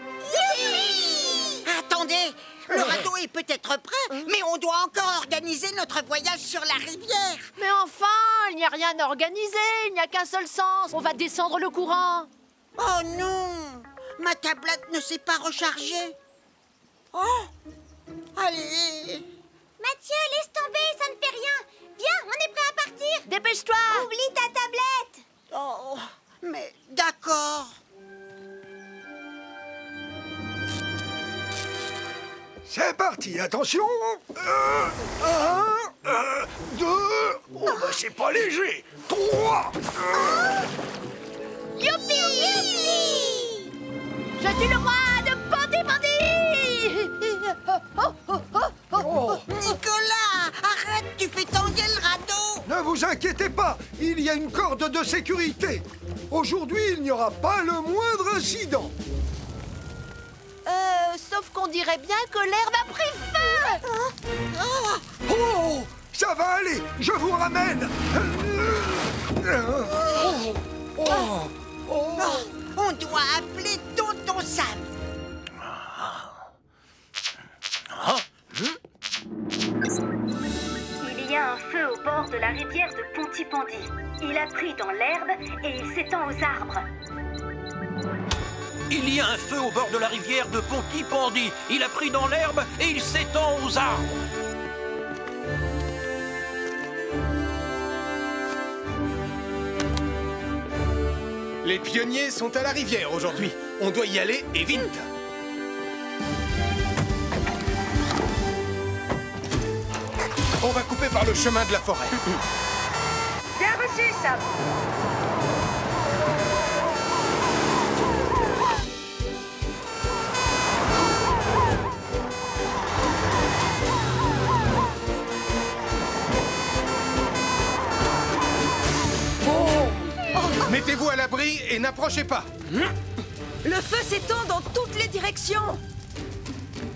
S9: Attendez, le radeau est peut-être prêt, mais on doit encore organiser notre voyage sur la rivière.
S2: Mais enfin, il n'y a rien à organiser, il n'y a qu'un seul sens. On va descendre le courant.
S9: Oh non, ma tablette ne s'est pas rechargée. Oh, allez.
S3: Mathieu, laisse tomber, ça ne fait rien. Viens, on est prêt à partir.
S2: Dépêche-toi.
S3: Oublie ta tablette.
S9: Oh, mais d'accord.
S1: C'est parti, attention. 1, 2, oh bah c'est pas léger. 3.
S2: Youpi, youpi. Je suis le roi de Ponty-Ponty.
S9: Nicolas, arrête, tu fais tanguer le radeau.
S1: Ne vous inquiétez pas, il y a une corde de sécurité. Aujourd'hui, il n'y aura pas le moindre incident.
S2: Sauf qu'on dirait bien que l'herbe a pris feu.
S1: Oh, ça va aller, je vous ramène.
S9: On doit appeler Tonton Sam.
S8: Il y a un feu au bord de la rivière de Ponty-Pondy. Il a pris dans l'herbe et il s'étend aux arbres.
S5: Il y a un feu au bord de la rivière de Ponty-Pondy. Il a pris dans l'herbe et il s'étend aux arbres.
S7: Les pionniers sont à la rivière aujourd'hui. On doit y aller et vite. On va couper par le chemin de la forêt.
S8: Bien reçu, Sam.
S7: Mettez-vous à l'abri et n'approchez pas.
S10: Le feu s'étend dans toutes les directions.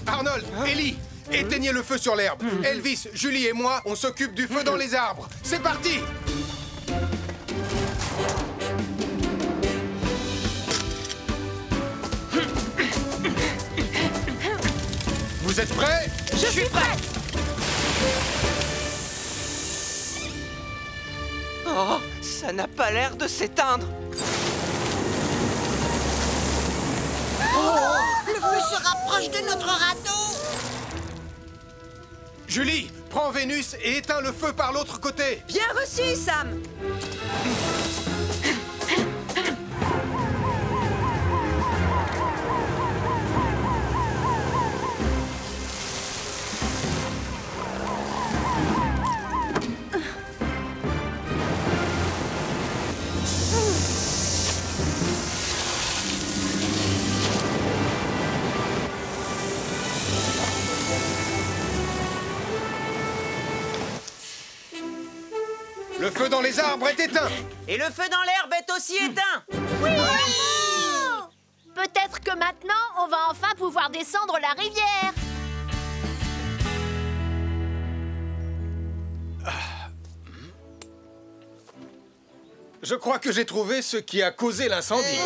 S7: Arnold, Ellie, éteignez le feu sur l'herbe. Elvis, Julie et moi, on s'occupe du feu dans les arbres. C'est parti! Vous êtes prêts?
S10: Je suis prête.
S6: Oh, ça n'a pas l'air de s'éteindre.
S9: Le feu se rapproche de notre radeau.
S7: Julie, prends Vénus et éteins le feu par l'autre côté.
S10: Bien reçu, Sam.
S7: Le feu dans les arbres est éteint.
S6: Et le feu dans l'herbe est aussi éteint.
S2: Oui. Peut-être que maintenant, on va enfin pouvoir descendre la rivière.
S7: Je crois que j'ai trouvé ce qui a causé l'incendie.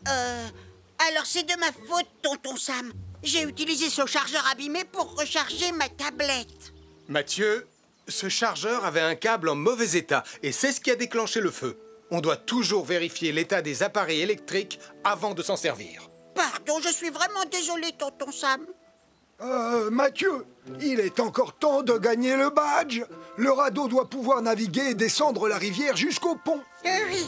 S9: Alors c'est de ma faute, Tonton Sam. J'ai utilisé ce chargeur abîmé pour recharger ma tablette.
S7: Mathieu, ce chargeur avait un câble en mauvais état et c'est ce qui a déclenché le feu. On doit toujours vérifier l'état des appareils électriques avant de s'en servir.
S9: Pardon, je suis vraiment désolé, Tonton Sam.
S1: Mathieu, il est encore temps de gagner le badge. Le radeau doit pouvoir naviguer et descendre la rivière jusqu'au pont.
S9: Oui.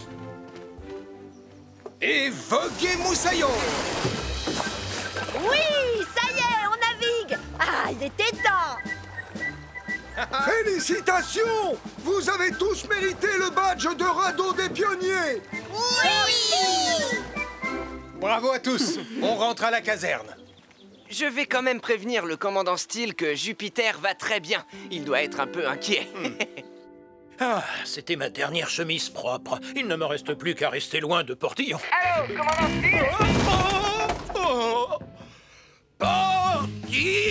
S7: Et voguez moussaillon.
S2: Oui, ça y est, on navigue. Ah, il était temps.
S1: Félicitations! Vous avez tous mérité le badge de radeau des pionniers!
S9: Oui!
S7: Bravo à tous! On rentre à la caserne.
S6: Je vais quand même prévenir le commandant Steele que Jupiter va très bien. Il doit être un peu inquiet.
S5: Ah, c'était ma dernière chemise propre. Il ne me reste plus qu'à rester loin de Portillon.
S11: Allô, commandant Steele?
S5: Portillon!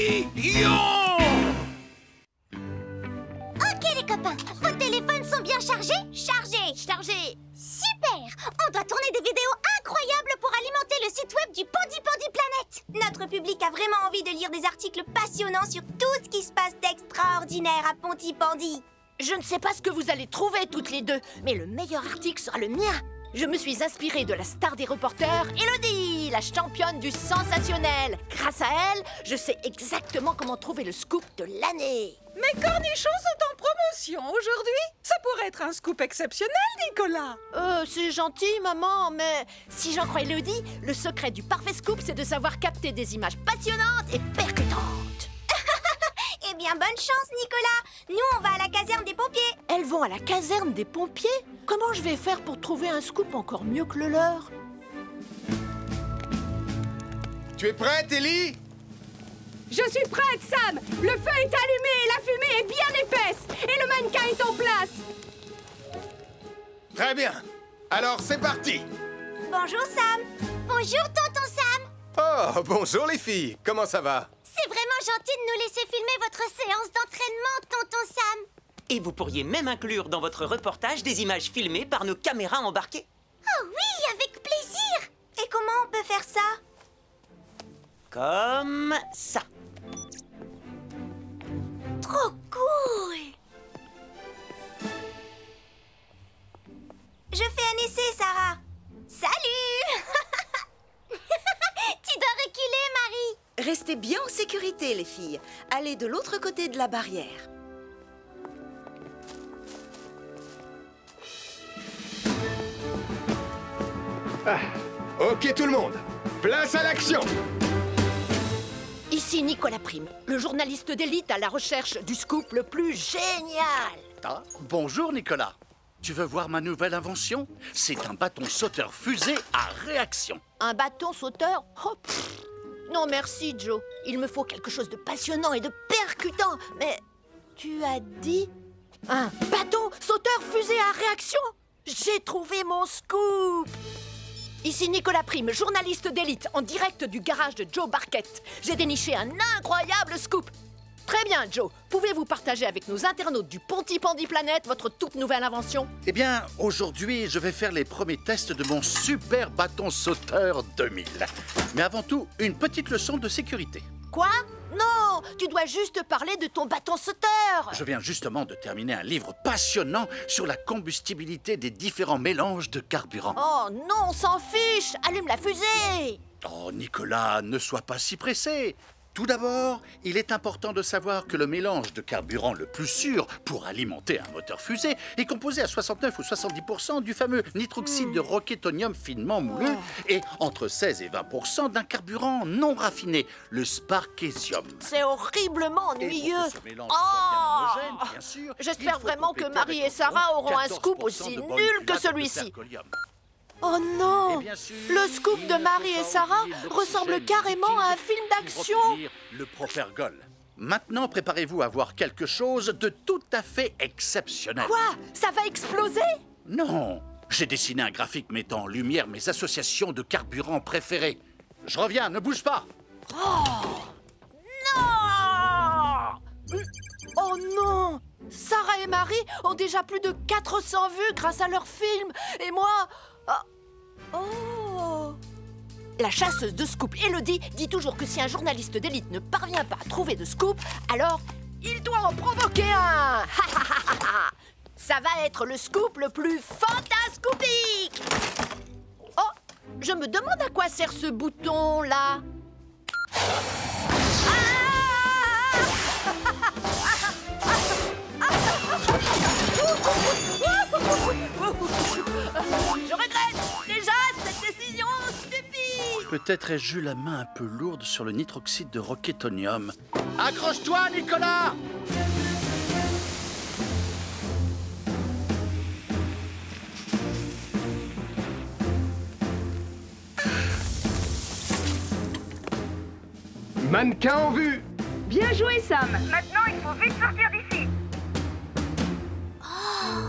S3: Ok les copains, vos téléphones sont bien chargés? Chargés. Super. On doit tourner des vidéos incroyables pour alimenter le site web du Pandi Planet. Notre public a vraiment envie de lire des articles passionnants sur tout ce qui se passe d'extraordinaire à Pontypandy.
S2: Je ne sais pas ce que vous allez trouver toutes les deux, mais le meilleur article sera le mien. Je me suis inspirée de la star des reporters, Elodie, la championne du sensationnel. Grâce à elle, je sais exactement comment trouver le scoop de l'année.
S4: Mes cornichons sont en promotion aujourd'hui. Ça pourrait être un scoop exceptionnel, Nicolas.
S2: C'est gentil, maman, mais si j'en crois Elodie, le secret du parfait scoop, c'est de savoir capter des images passionnantes et percutantes.
S3: Eh bien, bonne chance, Nicolas. Nous, on va à la caserne des pompiers.
S2: Elles vont à la caserne des pompiers? Comment je vais faire pour trouver un scoop encore mieux que le leur?
S7: Tu es prête, Ellie?
S4: Je suis prête, Sam. Le feu est allumé et la fumée est bien épaisse. Et le mannequin est en place.
S7: Très bien. Alors, c'est parti.
S3: Bonjour, Sam. Bonjour, tonton Sam.
S7: Oh, bonjour les filles. Comment ça va?
S3: C'est vraiment gentil de nous laisser filmer votre séance d'entraînement, tonton Sam.
S6: Et vous pourriez même inclure dans votre reportage des images filmées par nos caméras embarquées.
S3: Oh oui, avec plaisir. Et comment on peut faire ça?
S6: Comme ça.
S3: Trop cool. Je fais un essai, Sarah. Salut. Tu dois reculer, Marie.
S10: Restez bien en sécurité, les filles. Allez de l'autre côté de la barrière.
S7: Ah, ok tout le monde, place à l'action.
S2: Ici Nicolas Prime, le journaliste d'élite à la recherche du scoop le plus génial.
S17: Ah, bonjour Nicolas. Tu veux voir ma nouvelle invention? C'est un bâton sauteur fusée à réaction.
S2: Un bâton sauteur? Oh, non merci Joe, il me faut quelque chose de passionnant et de percutant. Mais tu as dit un bâton sauteur fusée à réaction? J'ai trouvé mon scoop. Ici Nicolas Prime, journaliste d'élite, en direct du garage de Joe Barquette. J'ai déniché un incroyable scoop. Très bien, Joe. Pouvez-vous partager avec nos internautes du Pontypandy Planet votre toute nouvelle invention?
S17: Eh bien, aujourd'hui, je vais faire les premiers tests de mon super bâton sauteur 2000. Mais avant tout, une petite leçon de sécurité.
S2: Quoi? Non, tu dois juste parler de ton bâton sauteur.
S17: Je viens justement de terminer un livre passionnant sur la combustibilité des différents mélanges de carburant.
S2: Oh non, on s'en fiche. Allume la fusée.
S17: Oh, Nicolas, ne sois pas si pressé. Tout d'abord, il est important de savoir que le mélange de carburant le plus sûr pour alimenter un moteur fusée est composé à 69 ou 70% du fameux nitroxyde de roquetonium finement moulu et entre 16 et 20% d'un carburant non raffiné, le sparkésium.
S2: C'est horriblement ennuyeux. J'espère vraiment que Marie et Sarah auront un scoop aussi nul que celui-ci. Oh non! Le scoop de Marie et Sarah ressemble carrément à un film d'action!
S17: Le propergol. Maintenant, préparez-vous à voir quelque chose de tout à fait exceptionnel.
S2: Quoi? Ça va exploser?
S17: Non! J'ai dessiné un graphique mettant en lumière mes associations de carburants préférées. Je reviens, ne bouge pas!
S2: Oh! Non! Oh non! Sarah et Marie ont déjà plus de 400 vues grâce à leur film. Et moi... Oh! La chasseuse de scoop, Elodie, dit toujours que si un journaliste d'élite ne parvient pas à trouver de scoop, alors il doit en provoquer un! Ça va être le scoop le plus fantascoopique! Oh! Je me demande à quoi sert ce bouton-là. Je regrette déjà cette décision stupide.
S17: Peut-être ai-je eu la main un peu lourde sur le nitroxyde de roquetonium. Accroche-toi, Nicolas!
S1: Mannequin en vue.
S11: Bien joué, Sam. Maintenant, il faut vite sortir d'ici.
S3: Oh,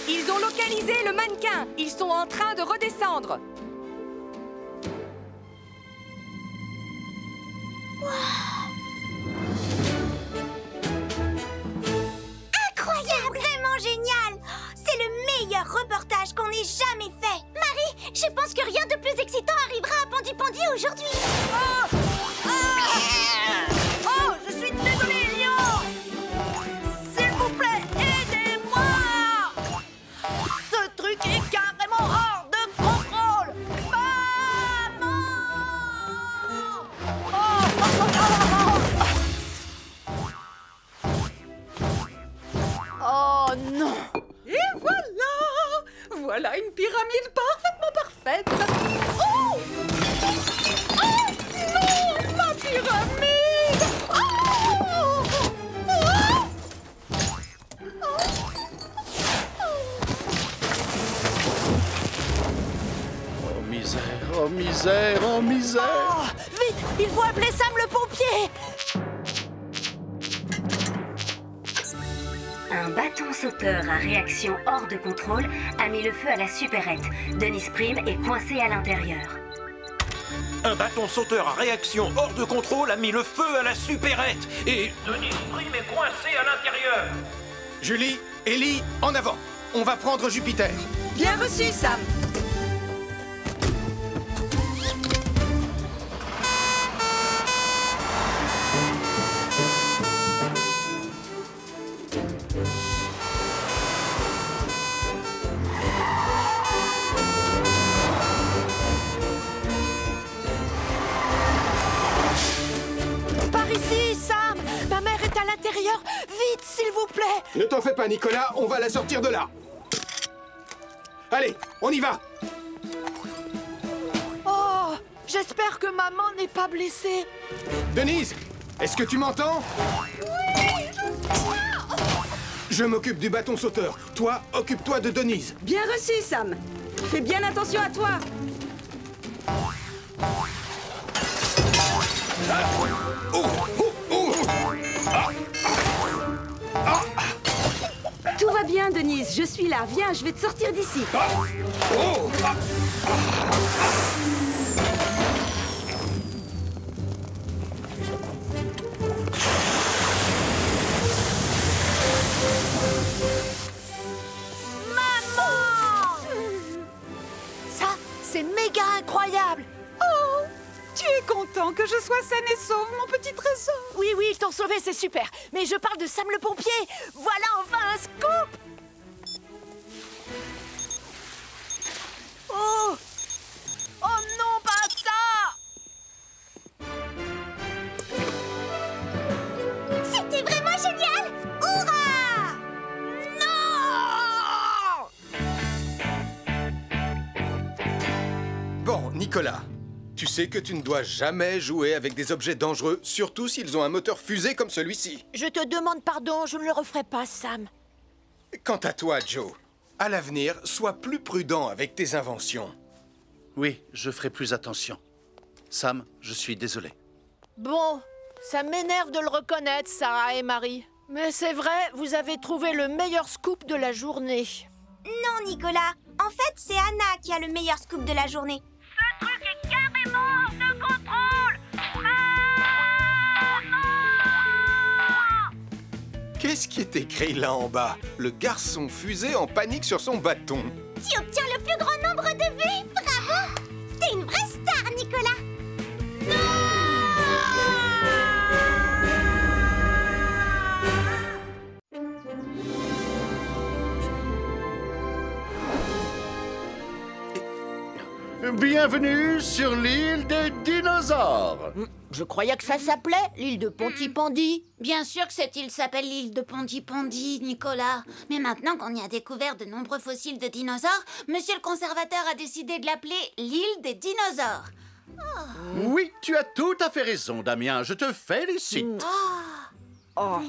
S18: Ils ont localisé le mannequin. Ils sont en train de redescendre.
S3: Incroyable! Vraiment génial! C'est le meilleur reportage qu'on ait jamais fait. Marie, je pense que rien de plus excitant arrivera à Pandi Pandi aujourd'hui.
S2: Oh, je suis désolée, Lion! S'il vous plaît, aidez-moi! Ce truc est carrément hors de contrôle! Maman! Oh non!
S4: Et voilà! Voilà une pyramide parfaitement parfaite. Oh! Oh non! Ma pyramide! Oh!
S17: Oh misère, oh misère, oh misère!
S2: Oh, vite! Il faut appeler Sam le pompier!
S8: Un bâton sauteur à réaction hors de contrôle a mis le feu à la supérette. Denise Prime est coincée à l'intérieur.
S5: Un bâton sauteur à réaction hors de contrôle a mis le feu à la supérette. Et Denise Prime est coincée à l'intérieur.
S7: Julie, Ellie, en avant. On va prendre Jupiter.
S18: Bien reçu, Sam.
S2: Par ici, Sam! Ma mère est à l'intérieur! Vite, s'il vous plaît!
S7: Ne t'en fais pas, Nicolas, on va la sortir de là. Allez, on y va.
S2: Oh! J'espère que maman n'est pas blessée.
S7: Denise, est-ce que tu m'entends?
S2: Oui, je suis là!
S7: Je m'occupe du bâton sauteur. Toi, occupe-toi de Denise.
S18: Bien reçu, Sam. Fais bien attention à toi. Tout va bien, Denise. Je suis là. Viens, je vais te sortir d'ici.
S2: Ça, c'est méga incroyable!
S4: Oh! Tu es content que je sois saine et sauve, mon petit trésor?
S2: Oui, oui, ils t'ont sauvé, c'est super. Mais je parle de Sam le pompier. Voilà enfin un scoop! Oh! Oh non, pas ça!
S3: C'était vraiment génial! Hurrah!
S2: Non!
S7: Bon, Nicolas, tu sais que tu ne dois jamais jouer avec des objets dangereux, surtout s'ils ont un moteur fusée comme celui-ci.
S2: Je te demande pardon, je ne le referai pas, Sam.
S7: Quant à toi, Joe, à l'avenir, sois plus prudent avec tes inventions.
S17: Oui, je ferai plus attention. Sam, je suis désolé.
S2: Bon, ça m'énerve de le reconnaître, Sarah et Marie. Mais c'est vrai, vous avez trouvé le meilleur scoop de la journée.
S3: Non, Nicolas. En fait, c'est Anna qui a le meilleur scoop de la journée.
S11: Ce truc est carrément hors de contrôle!
S7: Qu'est-ce qui est écrit là en bas? Le garçon fusée en panique sur son bâton.
S3: Tu obtiens le plus grand nombre de vues. Bravo! T'es une vraie star, Nicolas.
S17: Bienvenue sur l'île des dinosaures.
S2: Je croyais que ça s'appelait l'île de Pontypandy.
S3: Bien sûr que cette île s'appelle l'île de Pontypandy, Nicolas. Mais maintenant qu'on y a découvert de nombreux fossiles de dinosaures, monsieur le conservateur a décidé de l'appeler l'île des dinosaures.
S17: Oui, tu as tout à fait raison, Damien. Je te félicite.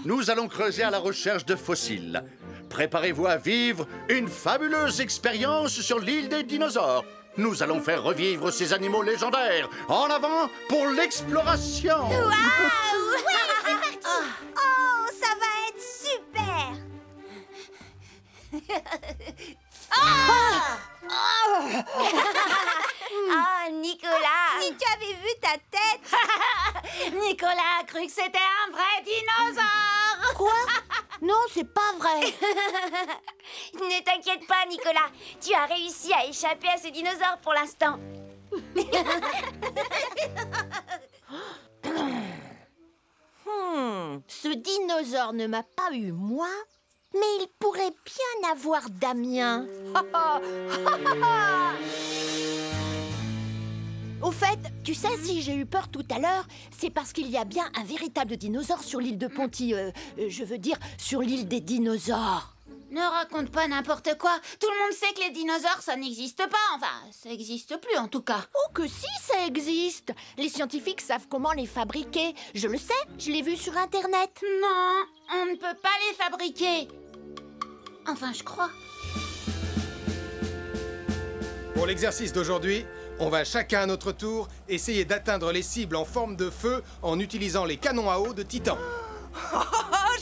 S17: Nous allons creuser à la recherche de fossiles. Préparez-vous à vivre une fabuleuse expérience sur l'île des dinosaures. Nous allons faire revivre ces animaux légendaires. En avant pour l'exploration.
S3: Waouh! Oui, c'est parti! Oh, ça va être super!
S4: cru que c'était un vrai dinosaure.
S2: Quoi? Non, c'est pas vrai.
S3: Ne t'inquiète pas, Nicolas. Tu as réussi à échapper à ce dinosaure pour l'instant.
S2: Ce dinosaure ne m'a pas eu moi, mais il pourrait bien avoir Damien. Au fait, tu sais, si j'ai eu peur tout à l'heure, c'est parce qu'il y a bien un véritable dinosaure sur l'île de Ponty. Je veux dire, sur l'île des dinosaures.
S4: Ne raconte pas n'importe quoi. Tout le monde sait que les dinosaures, ça n'existe pas. Enfin, ça n'existe plus en tout cas.
S2: Oh que si, ça existe. Les scientifiques savent comment les fabriquer. Je le sais, je l'ai vu sur Internet.
S4: Non, on ne peut pas les fabriquer. Enfin, je crois.
S7: Pour l'exercice d'aujourd'hui, on va chacun à notre tour essayer d'atteindre les cibles en forme de feu en utilisant les canons à eau de Titan.
S6: Oh,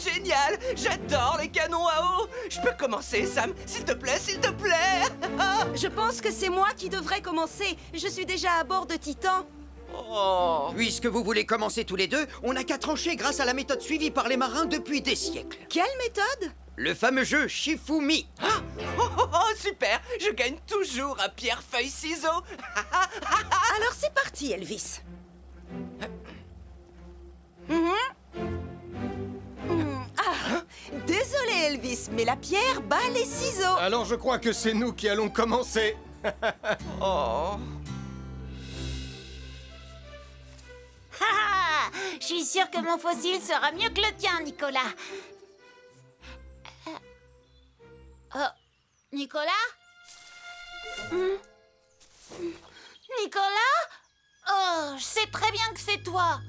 S6: génial! J'adore les canons à eau! Je peux commencer, Sam? S'il te plaît, s'il te plaît!
S10: Je pense que c'est moi qui devrais commencer. Je suis déjà à bord de Titan.
S16: Oh. Puisque vous voulez commencer tous les deux, on n'a qu'à trancher grâce à la méthode suivie par les marins depuis des siècles.
S10: Quelle méthode?
S16: Le fameux jeu Shifumi.
S6: Super! Je gagne toujours à pierre, feuille, ciseaux!
S10: Alors c'est parti, Elvis. Désolé, Elvis, mais la pierre bat les ciseaux.
S7: Alors je crois que c'est nous qui allons commencer.
S6: Oh.
S4: Je suis sûre que mon fossile sera mieux que le tien, Nicolas. Oh, Nicolas? Nicolas? Oh, je sais très bien que c'est toi.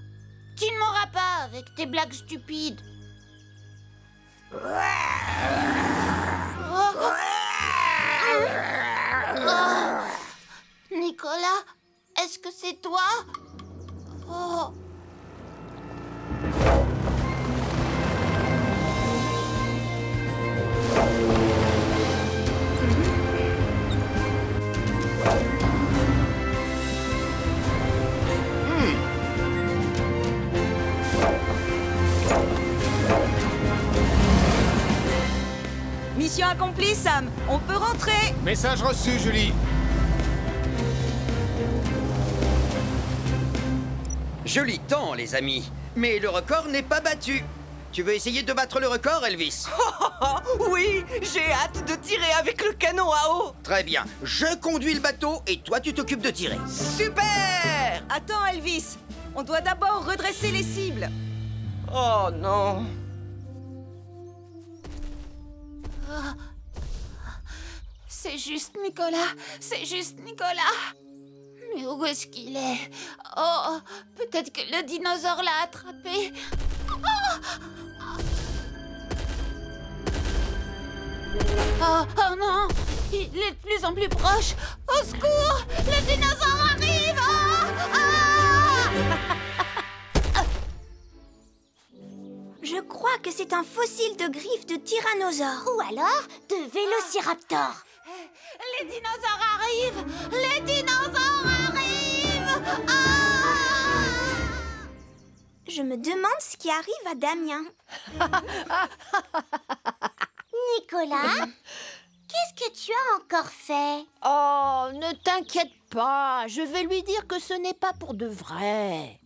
S4: Tu ne m'auras pas avec tes blagues stupides. Nicolas, est-ce que c'est toi? Oh.
S10: Mission accomplie, Sam. On peut rentrer.
S7: Message reçu, Julie.
S16: Joli temps, les amis. Mais le record n'est pas battu. Tu veux essayer de battre le record, Elvis?
S6: Oui, j'ai hâte de tirer avec le canon à eau.
S16: Très bien. Je conduis le bateau et toi, tu t'occupes de tirer.
S6: Super!
S10: Attends, Elvis. On doit d'abord redresser les cibles.
S6: Oh non.
S4: C'est juste Nicolas, c'est juste Nicolas. Mais où est-ce qu'il est? Oh, peut-être que le dinosaure l'a attrapé. Oh non, il est de plus en plus proche. Au secours, le dinosaure arrive.
S3: Je crois que c'est un fossile de griffes de tyrannosaure. Ou alors de vélociraptor.
S4: Les dinosaures arrivent! Les dinosaures arrivent!
S3: Je me demande ce qui arrive à Damien. Nicolas, qu'est-ce que tu as encore fait?
S2: Oh, ne t'inquiète pas, je vais lui dire que ce n'est pas pour de vrai.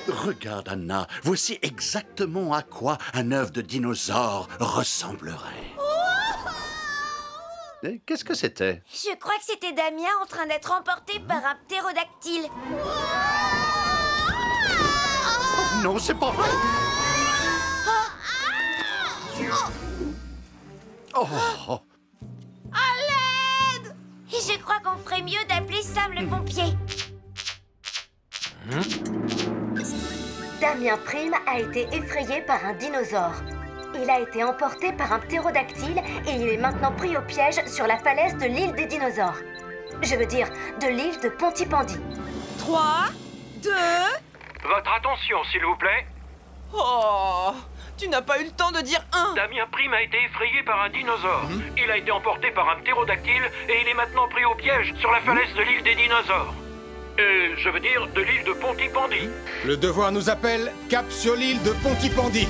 S17: Regarde, Anna, voici exactement à quoi un œuf de dinosaure ressemblerait. Qu'est-ce que c'était?
S3: Je crois que c'était Damien en train d'être emporté par un ptérodactyle.
S17: Oh, non, c'est pas vrai. Oh.
S3: À l'aide! Je crois qu'on ferait mieux d'appeler Sam le pompier.
S8: Damien Prime a été effrayé par un dinosaure. Il a été emporté par un ptérodactyle et il est maintenant pris au piège sur la falaise de l'île des dinosaures. Je veux dire, de l'île de Pontypandy.
S10: 3, 2...
S11: Votre attention, s'il vous plaît.
S6: Oh, Tu n'as pas eu le temps de dire un.
S5: Damien Prime a été effrayé par un dinosaure. Il a été emporté par un ptérodactyle et il est maintenant pris au piège sur la falaise de l'île des dinosaures. Je veux dire de l'île de Pontypandy.
S7: Le devoir nous appelle, cap sur l'île de Pontypandy.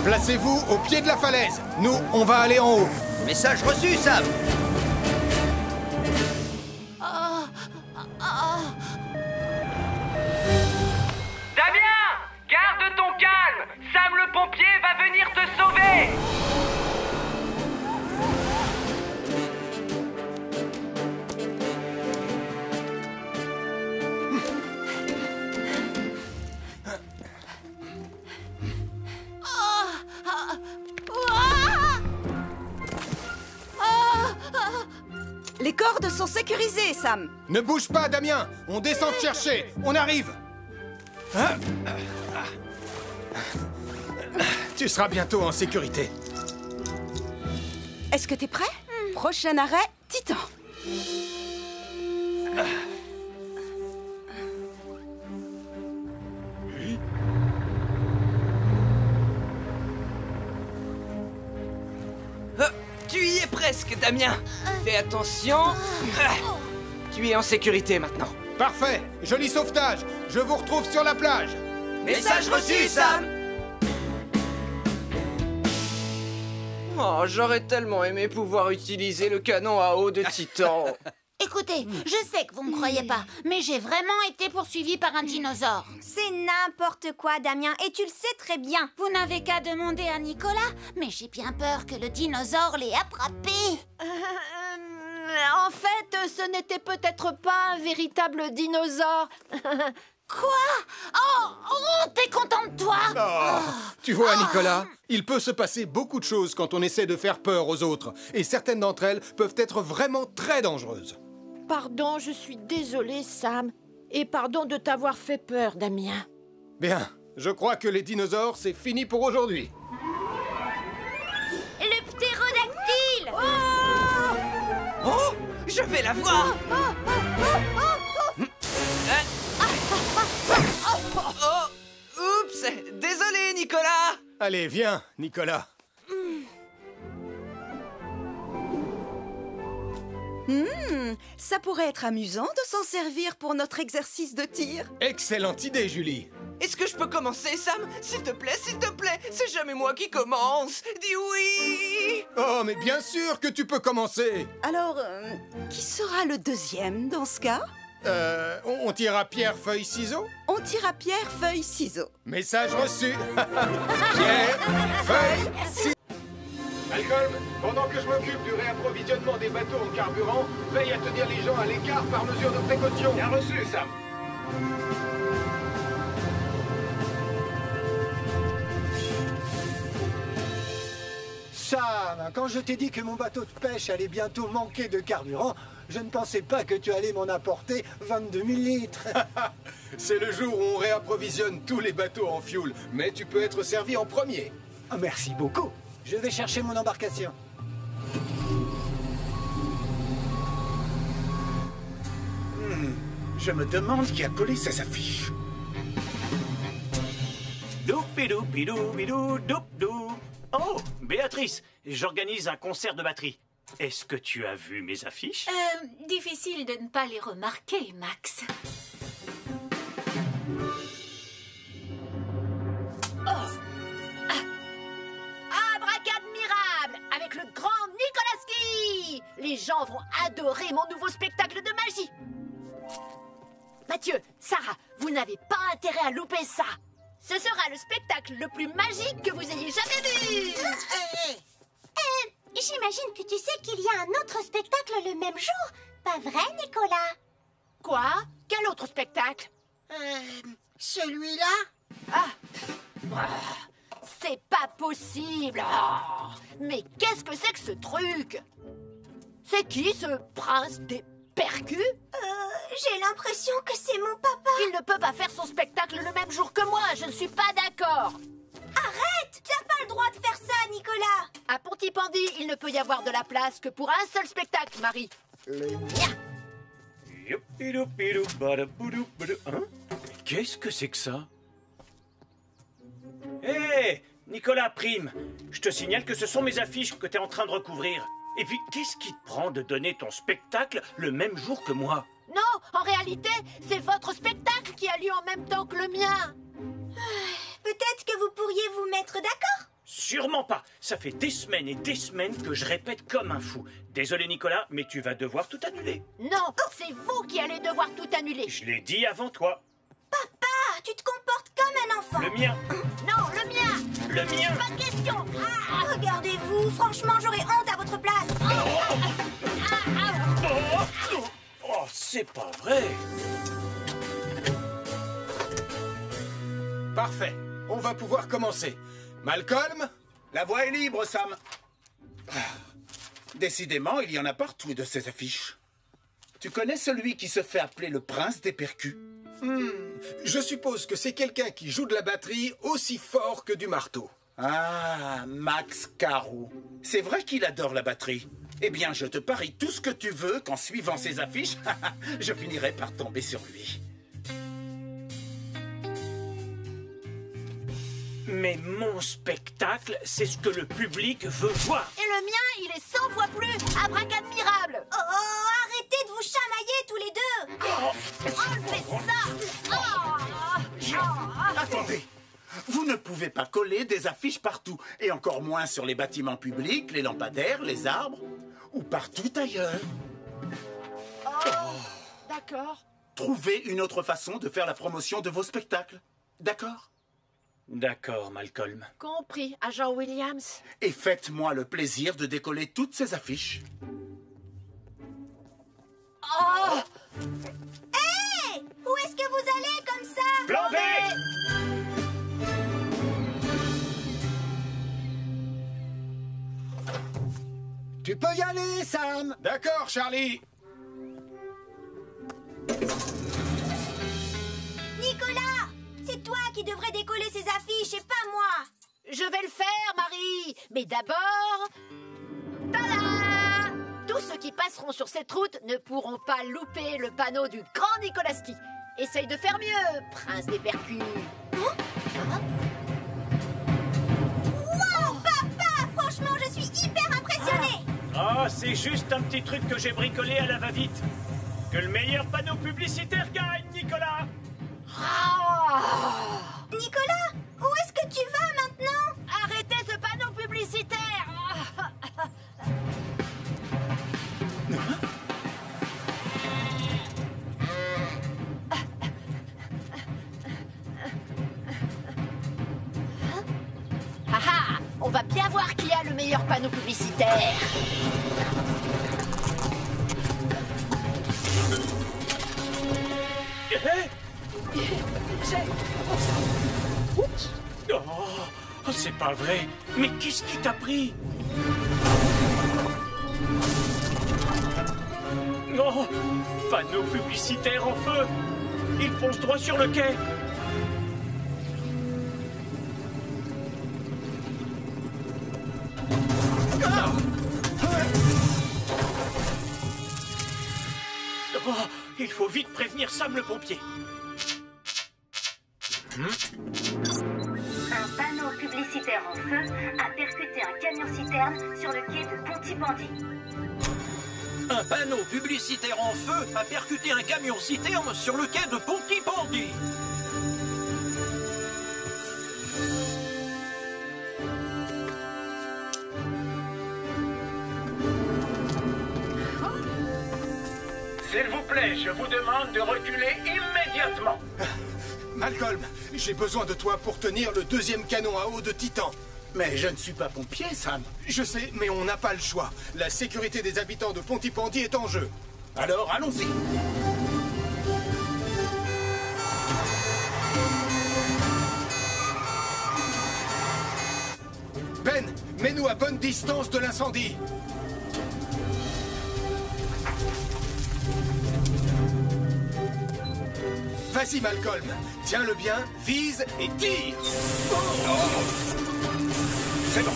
S7: Placez-vous au pied de la falaise. Nous, on va aller en haut.
S16: Message reçu, Sam.
S11: Damien, garde ton calme. Sam le pompier va venir te sauver.
S10: Les cordes sont sécurisées, Sam.
S7: Ne bouge pas, Damien. On descend te chercher. On arrive. Tu seras bientôt en sécurité.
S10: Est-ce que t'es prêt? Prochain arrêt, Titan.
S6: Tu y es presque, Damien. Fais attention. Tu es en sécurité maintenant.
S7: Parfait. Joli sauvetage. Je vous retrouve sur la plage.
S6: Message reçu, Sam. Oh, j'aurais tellement aimé pouvoir utiliser le canon à eau de Titan.
S2: Écoutez, je sais que vous me croyez pas, mais j'ai vraiment été poursuivi par un dinosaure.
S3: C'est n'importe quoi, Damien, et tu le sais très bien.
S2: Vous n'avez qu'à demander à Nicolas, mais j'ai bien peur que le dinosaure l'ait attrapé. En fait, ce n'était peut-être pas un véritable dinosaure. Quoi? Oh, t'es content de toi?
S7: Tu vois, Nicolas, il peut se passer beaucoup de choses quand on essaie de faire peur aux autres. Et certaines d'entre elles peuvent être vraiment très dangereuses.
S2: Pardon, je suis désolée, Sam. Et pardon de t'avoir fait peur, Damien.
S7: Bien, je crois que les dinosaures, c'est fini pour aujourd'hui.
S3: Le ptérodactyle!
S6: Oh, je vais la voir. Oups, désolé, Nicolas.
S7: Allez, viens, Nicolas.
S10: Ça pourrait être amusant de s'en servir pour notre exercice de tir.
S7: Excellente idée, Julie.
S6: Est-ce que je peux commencer, Sam? S'il te plaît, c'est jamais moi qui commence. Dis oui.
S7: Oh, mais bien sûr que tu peux commencer.
S10: Alors, qui sera le deuxième dans ce cas?
S7: On tire à pierre, feuille, ciseaux?
S10: On tire à pierre, feuille, ciseaux.
S7: Message reçu. Pierre, feuille, ciseaux. Malcolm, pendant que je m'occupe du réapprovisionnement des bateaux en carburant, veille à tenir les gens à l'écart par mesure de précaution. Bien reçu, Sam.
S1: Sam, quand je t'ai dit que mon bateau de pêche allait bientôt manquer de carburant, je ne pensais pas que tu allais m'en apporter 22 000 litres.
S7: C'est le jour où on réapprovisionne tous les bateaux en fioul, mais tu peux être servi en premier.
S1: Ah, merci beaucoup. Je vais chercher mon embarcation.
S17: Je me demande qui a collé ces affiches.
S15: Doupidou-bidou-bidou-doup-dou. Oh, Béatrice, j'organise un concert de batterie. Est-ce que tu as vu mes affiches?
S2: Difficile de ne pas les remarquer, Max. Abracadmirable, avec le grand Nikolaski! Les gens vont adorer mon nouveau spectacle de magie. Mathieu, Sarah, vous n'avez pas intérêt à louper ça. Ce sera le spectacle le plus magique que vous ayez jamais vu.
S3: J'imagine que tu sais qu'il y a un autre spectacle le même jour. Pas vrai, Nicolas?
S2: Quoi? Quel autre spectacle?
S9: Celui-là?
S2: C'est pas possible. Oh, mais qu'est-ce que c'est que ce truc? C'est qui ce prince des percus?
S3: J'ai l'impression que c'est mon papa.
S2: Il ne peut pas faire son spectacle le même jour que moi. Je ne suis pas d'accord.
S3: Arrête! T'as pas le droit de faire ça, Nicolas.
S2: À Pontypandy, il ne peut y avoir de la place que pour un seul spectacle, Marie. Le mien.
S15: Youpidou-bidou-badaboudou-boudou. Hein? qu'est-ce que c'est que ça? Hé, Nicolas Prime, je te signale que ce sont mes affiches que t'es en train de recouvrir. Et puis, qu'est-ce qui te prend de donner ton spectacle le même jour que moi?
S2: Non, en réalité, c'est votre spectacle qui a lieu en même temps que le mien.
S3: Peut-être que vous pourriez vous mettre d'accord?
S15: Sûrement pas. Ça fait des semaines et des semaines que je répète comme un fou. Désolé Nicolas, mais tu vas devoir tout annuler.
S2: Non, c'est vous qui allez devoir tout annuler.
S15: Je l'ai dit avant toi.
S3: Papa, tu te comportes comme un enfant.
S15: Le mien.
S2: Non, le mien.
S15: Le mien.
S2: Pas de question.
S3: Regardez-vous, franchement, j'aurais honte à votre place.
S15: Oh, c'est pas vrai.
S7: Parfait. On va pouvoir commencer. Malcolm?
S17: La voie est libre, Sam. Décidément, il y en a partout de ces affiches. Tu connais celui qui se fait appeler le prince des percus?
S7: Je suppose que c'est quelqu'un qui joue de la batterie aussi fort que du marteau.
S17: Ah, Max Caro. C'est vrai qu'il adore la batterie. Eh bien, je te parie tout ce que tu veux qu'en suivant ses affiches, je finirai par tomber sur lui.
S15: Mais mon spectacle, c'est ce que le public veut voir.
S2: Et le mien, il est 100 fois plus abracadmirable.
S3: Oh, arrêtez de vous chamailler tous les deux.
S2: Enlevez ça.
S17: Attendez. Vous ne pouvez pas coller des affiches partout, et encore moins sur les bâtiments publics, les lampadaires, les arbres, ou partout ailleurs.
S2: D'accord.
S17: Trouvez une autre façon de faire la promotion de vos spectacles. D'accord?
S15: D'accord, Malcolm.
S2: Compris, agent Williams.
S17: Et faites-moi le plaisir de décoller toutes ces affiches.
S3: Hé! Où est-ce que vous allez comme ça?
S15: Plan B!
S1: Tu peux y aller, Sam.
S7: D'accord, Charlie.
S3: Nicolas! C'est toi qui devrais décoller ces affiches et pas moi.
S2: Je vais le faire, Marie. Mais d'abord... Tada! Tous ceux qui passeront sur cette route ne pourront pas louper le panneau du grand Nicolas-Ski. Essaye de faire mieux, prince des percus.
S3: Wow, papa! Franchement, je suis hyper impressionnée.
S15: Oh, c'est juste un petit truc que j'ai bricolé à la va-vite. Que le meilleur panneau publicitaire gagne, Nicolas!
S3: Nicolas, où est-ce que tu vas maintenant?
S2: Arrêtez ce panneau publicitaire. On va bien voir qui a le meilleur panneau publicitaire.
S15: Oh, c'est pas vrai. Mais qu'est-ce qui t'a pris? Oh, panneau publicitaire en feu. Il fonce droit sur le quai. Oh, il faut vite prévenir Sam le pompier.
S8: Un panneau publicitaire en feu a percuté un camion-citerne sur le quai de Pontypandy.
S5: Un panneau publicitaire en feu a percuté un camion-citerne sur le quai de Pontypandy.
S7: S'il vous plaît, je vous demande de reculer immédiatement. Malcolm, j'ai besoin de toi pour tenir le deuxième canon à eau de Titan.
S17: Mais je ne suis pas pompier, Sam.
S7: Je sais, mais on n'a pas le choix. La sécurité des habitants de Pontypandy est en jeu.
S17: Alors, allons-y.
S7: Ben, mets-nous à bonne distance de l'incendie. Vas-y, Malcolm. Tiens-le bien, vise et tire. C'est bon.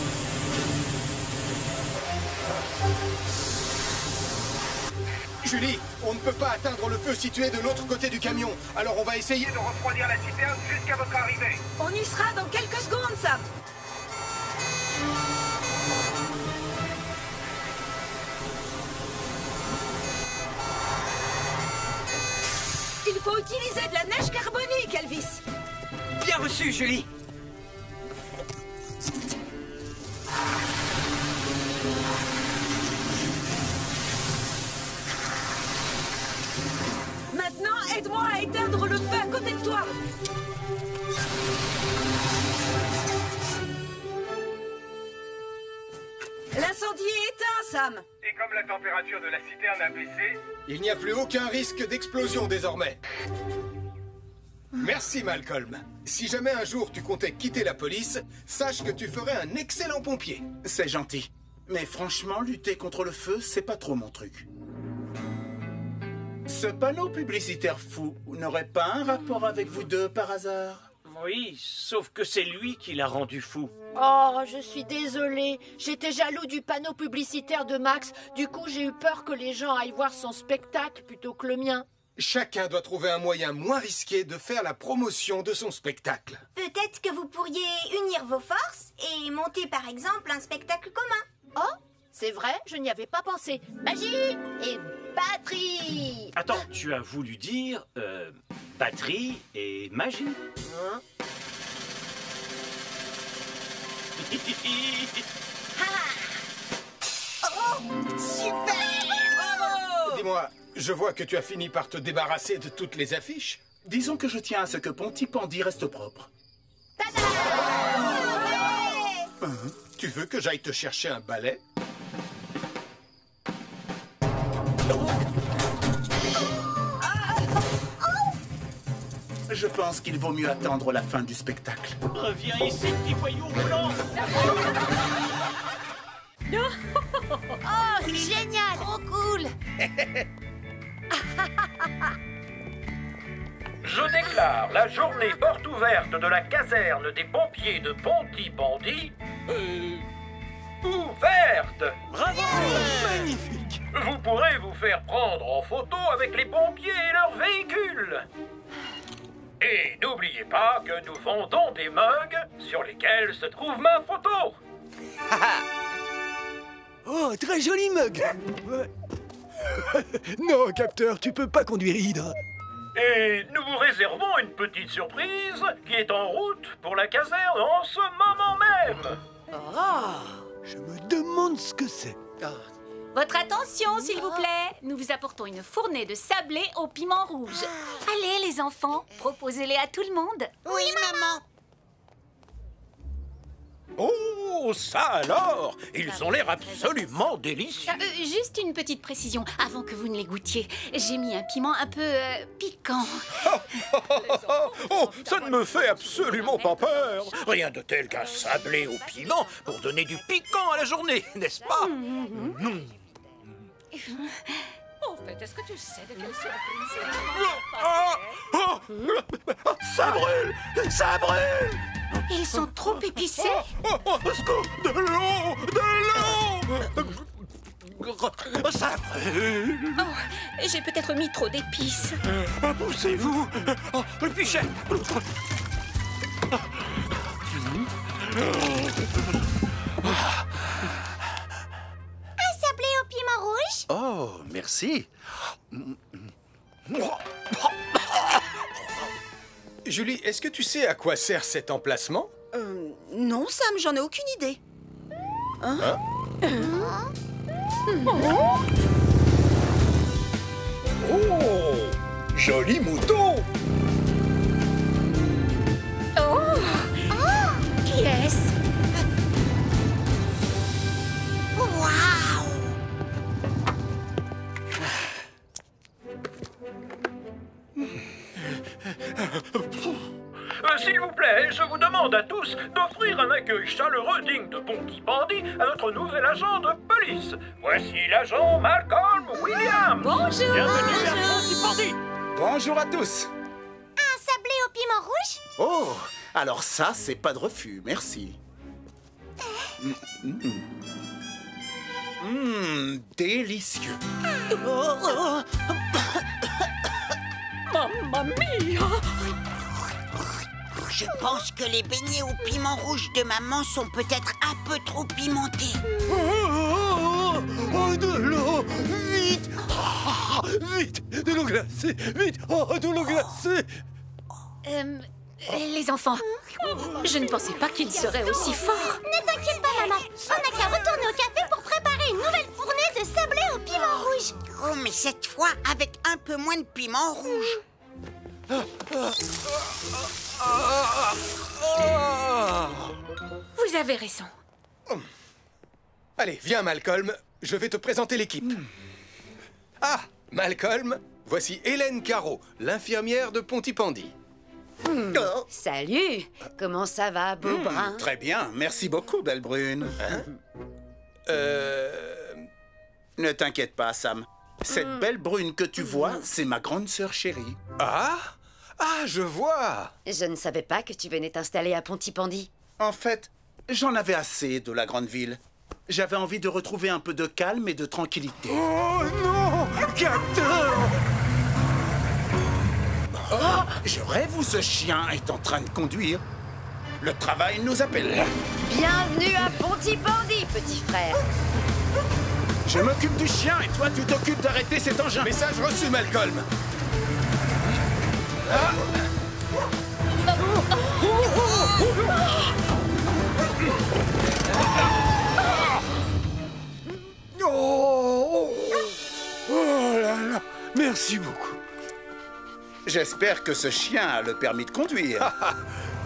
S7: Julie, on ne peut pas atteindre le feu situé de l'autre côté du camion. Alors on va essayer
S11: De refroidir la citerne jusqu'à votre arrivée.
S10: On y sera dans quelques secondes, Sam. Il faut utiliser de la neige carbonique, Elvis.
S6: Bien reçu, Julie.
S10: Maintenant, aide-moi à éteindre le feu à côté de toi. L'incendie est éteint, Sam.
S11: Et comme la température de la citerne a baissé,
S7: Il n'y a plus aucun risque d'explosion désormais. Merci Malcolm. Si jamais un jour tu comptais quitter la police, sache que tu ferais un excellent pompier.
S14: C'est gentil. Mais franchement, lutter contre le feu, c'est pas trop mon truc. Ce panneau publicitaire fou n'aurait pas un rapport avec vous deux par hasard?
S15: Oui, sauf que c'est lui qui l'a rendu fou.
S2: Oh, je suis désolée. J'étais jaloux du panneau publicitaire de Max. Du coup, j'ai eu peur que les gens aillent voir son spectacle plutôt que le mien.
S7: Chacun doit trouver un moyen moins risqué de faire la promotion de son spectacle.
S3: Peut-être que vous pourriez unir vos forces et monter par exemple un spectacle commun.
S2: Oh, c'est vrai, je n'y avais pas pensé. Magie et batterie.
S15: Attends, tu as voulu dire batterie et magie?
S2: Hein?
S9: Oh, super! Bravo!
S7: Dis-moi, je vois que tu as fini par te débarrasser de toutes les affiches.
S14: Disons que je tiens à ce que Pontypandy reste propre.
S7: Tu veux que j'aille te chercher un balai?
S14: Je pense qu'il vaut mieux attendre la fin du spectacle.
S15: Reviens ici, petit voyou volant.
S2: Oh, c'est génial! Trop cool!
S5: Je déclare la journée porte ouverte de la caserne des pompiers de Pontypandy ouverte.
S15: Bravo!
S5: Magnifique! Vous pourrez vous faire prendre en photo avec les pompiers et leurs véhicules. Et n'oubliez pas que nous vendons des mugs sur lesquels se trouve ma photo.
S1: Oh, très joli mug. Non, capteur, tu peux pas conduire Hydre.
S5: Et nous vous réservons une petite surprise qui est en route pour la caserne en ce moment même.
S1: Je me demande ce que c'est.
S4: Votre attention, s'il vous plaît. Nous vous apportons une fournée de sablés au piment rouge. Allez, les enfants, proposez-les à tout le monde.
S9: Oui, maman.
S5: Oh, ça alors! Ils ont l'air absolument délicieux.
S4: Juste une petite précision, avant que vous ne les goûtiez. J'ai mis un piment un peu piquant.
S5: Oh, ça ne me fait absolument pas peur. Rien de tel qu'un sablé au piment pour donner du piquant à la journée, n'est-ce pas?
S4: En fait, est-ce que tu sais de quelle surprise
S5: Ça brûle! Ça brûle!
S4: Ils sont trop épicés.
S5: Au secours! De l'eau! De l'eau! Ça brûle!
S4: Oh, j'ai peut-être mis trop d'épices.
S5: Poussez-vous! Oh, le pichet!
S3: Un sablé au piment rouge?
S17: Oh, merci.
S7: Julie, est-ce que tu sais à quoi sert cet emplacement?
S10: Non, Sam, j'en ai aucune idée. Hein?
S1: Oh, joli mouton.
S4: Oh, qui est-ce?
S9: Waouh!
S5: S'il vous plaît, je vous demande à tous d'offrir un accueil chaleureux digne de Pontypandy à notre nouvel agent de police. Voici l'agent Malcolm Williams.
S4: Bonjour.
S5: Bienvenue à Pontypandy.
S14: Bonjour à tous.
S3: Un sablé au piment rouge?
S14: Oh, alors ça, c'est pas de refus, merci. Délicieux.
S2: Mamma mia!
S9: Je pense que les beignets au piment rouge de maman sont peut-être un peu trop pimentés.
S1: Oh, de l'eau! Vite! Vite! De l'eau glacée! Vite! Oh, de l'eau glacée!
S2: Les enfants, je ne pensais pas qu'ils seraient aussi forts.
S3: Ne t'inquiète pas, maman. On n'a qu'à retourner au café pour préparer une nouvelle fournée de sablé au piment rouge.
S9: Oh, mais cette fois, avec un peu moins de piment rouge.
S2: Vous avez raison.
S1: Allez, viens, Malcolm. Je vais te présenter l'équipe. Ah, Malcolm, voici Hélène Caro, l'infirmière de Pontypandy.
S13: Salut! Comment ça va, beau brun?
S17: Très bien, merci beaucoup, belle brune. Ne t'inquiète pas, Sam. Cette belle brune que tu vois, c'est ma grande sœur chérie.
S1: Ah, je vois.
S13: Je ne savais pas que tu venais t'installer à Pontypandy.
S17: En fait, j'en avais assez de la grande ville. J'avais envie de retrouver un peu de calme et de tranquillité.
S1: Oh non, Captain!
S17: Oh, je rêve où ce chien est en train de conduire. Le travail nous appelle.
S13: Bienvenue à Pontypandy, petit frère.
S17: Je m'occupe du chien et toi, tu t'occupes d'arrêter cet engin.
S1: Message reçu, Malcolm. Oh là là, merci beaucoup.
S17: J'espère que ce chien a le permis de conduire.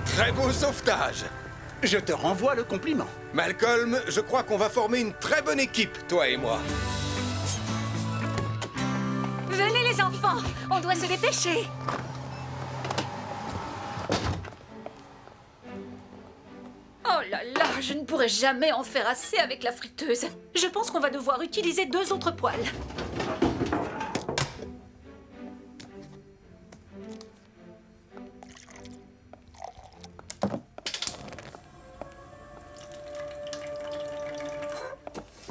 S1: Très beau sauvetage.
S17: Je te renvoie le compliment.
S1: Malcolm, je crois qu'on va former une très bonne équipe, toi et moi.
S2: Venez les enfants, on doit se dépêcher. Oh là là, je ne pourrai jamais en faire assez avec la friteuse. Je pense qu'on va devoir utiliser 2 autres poêles.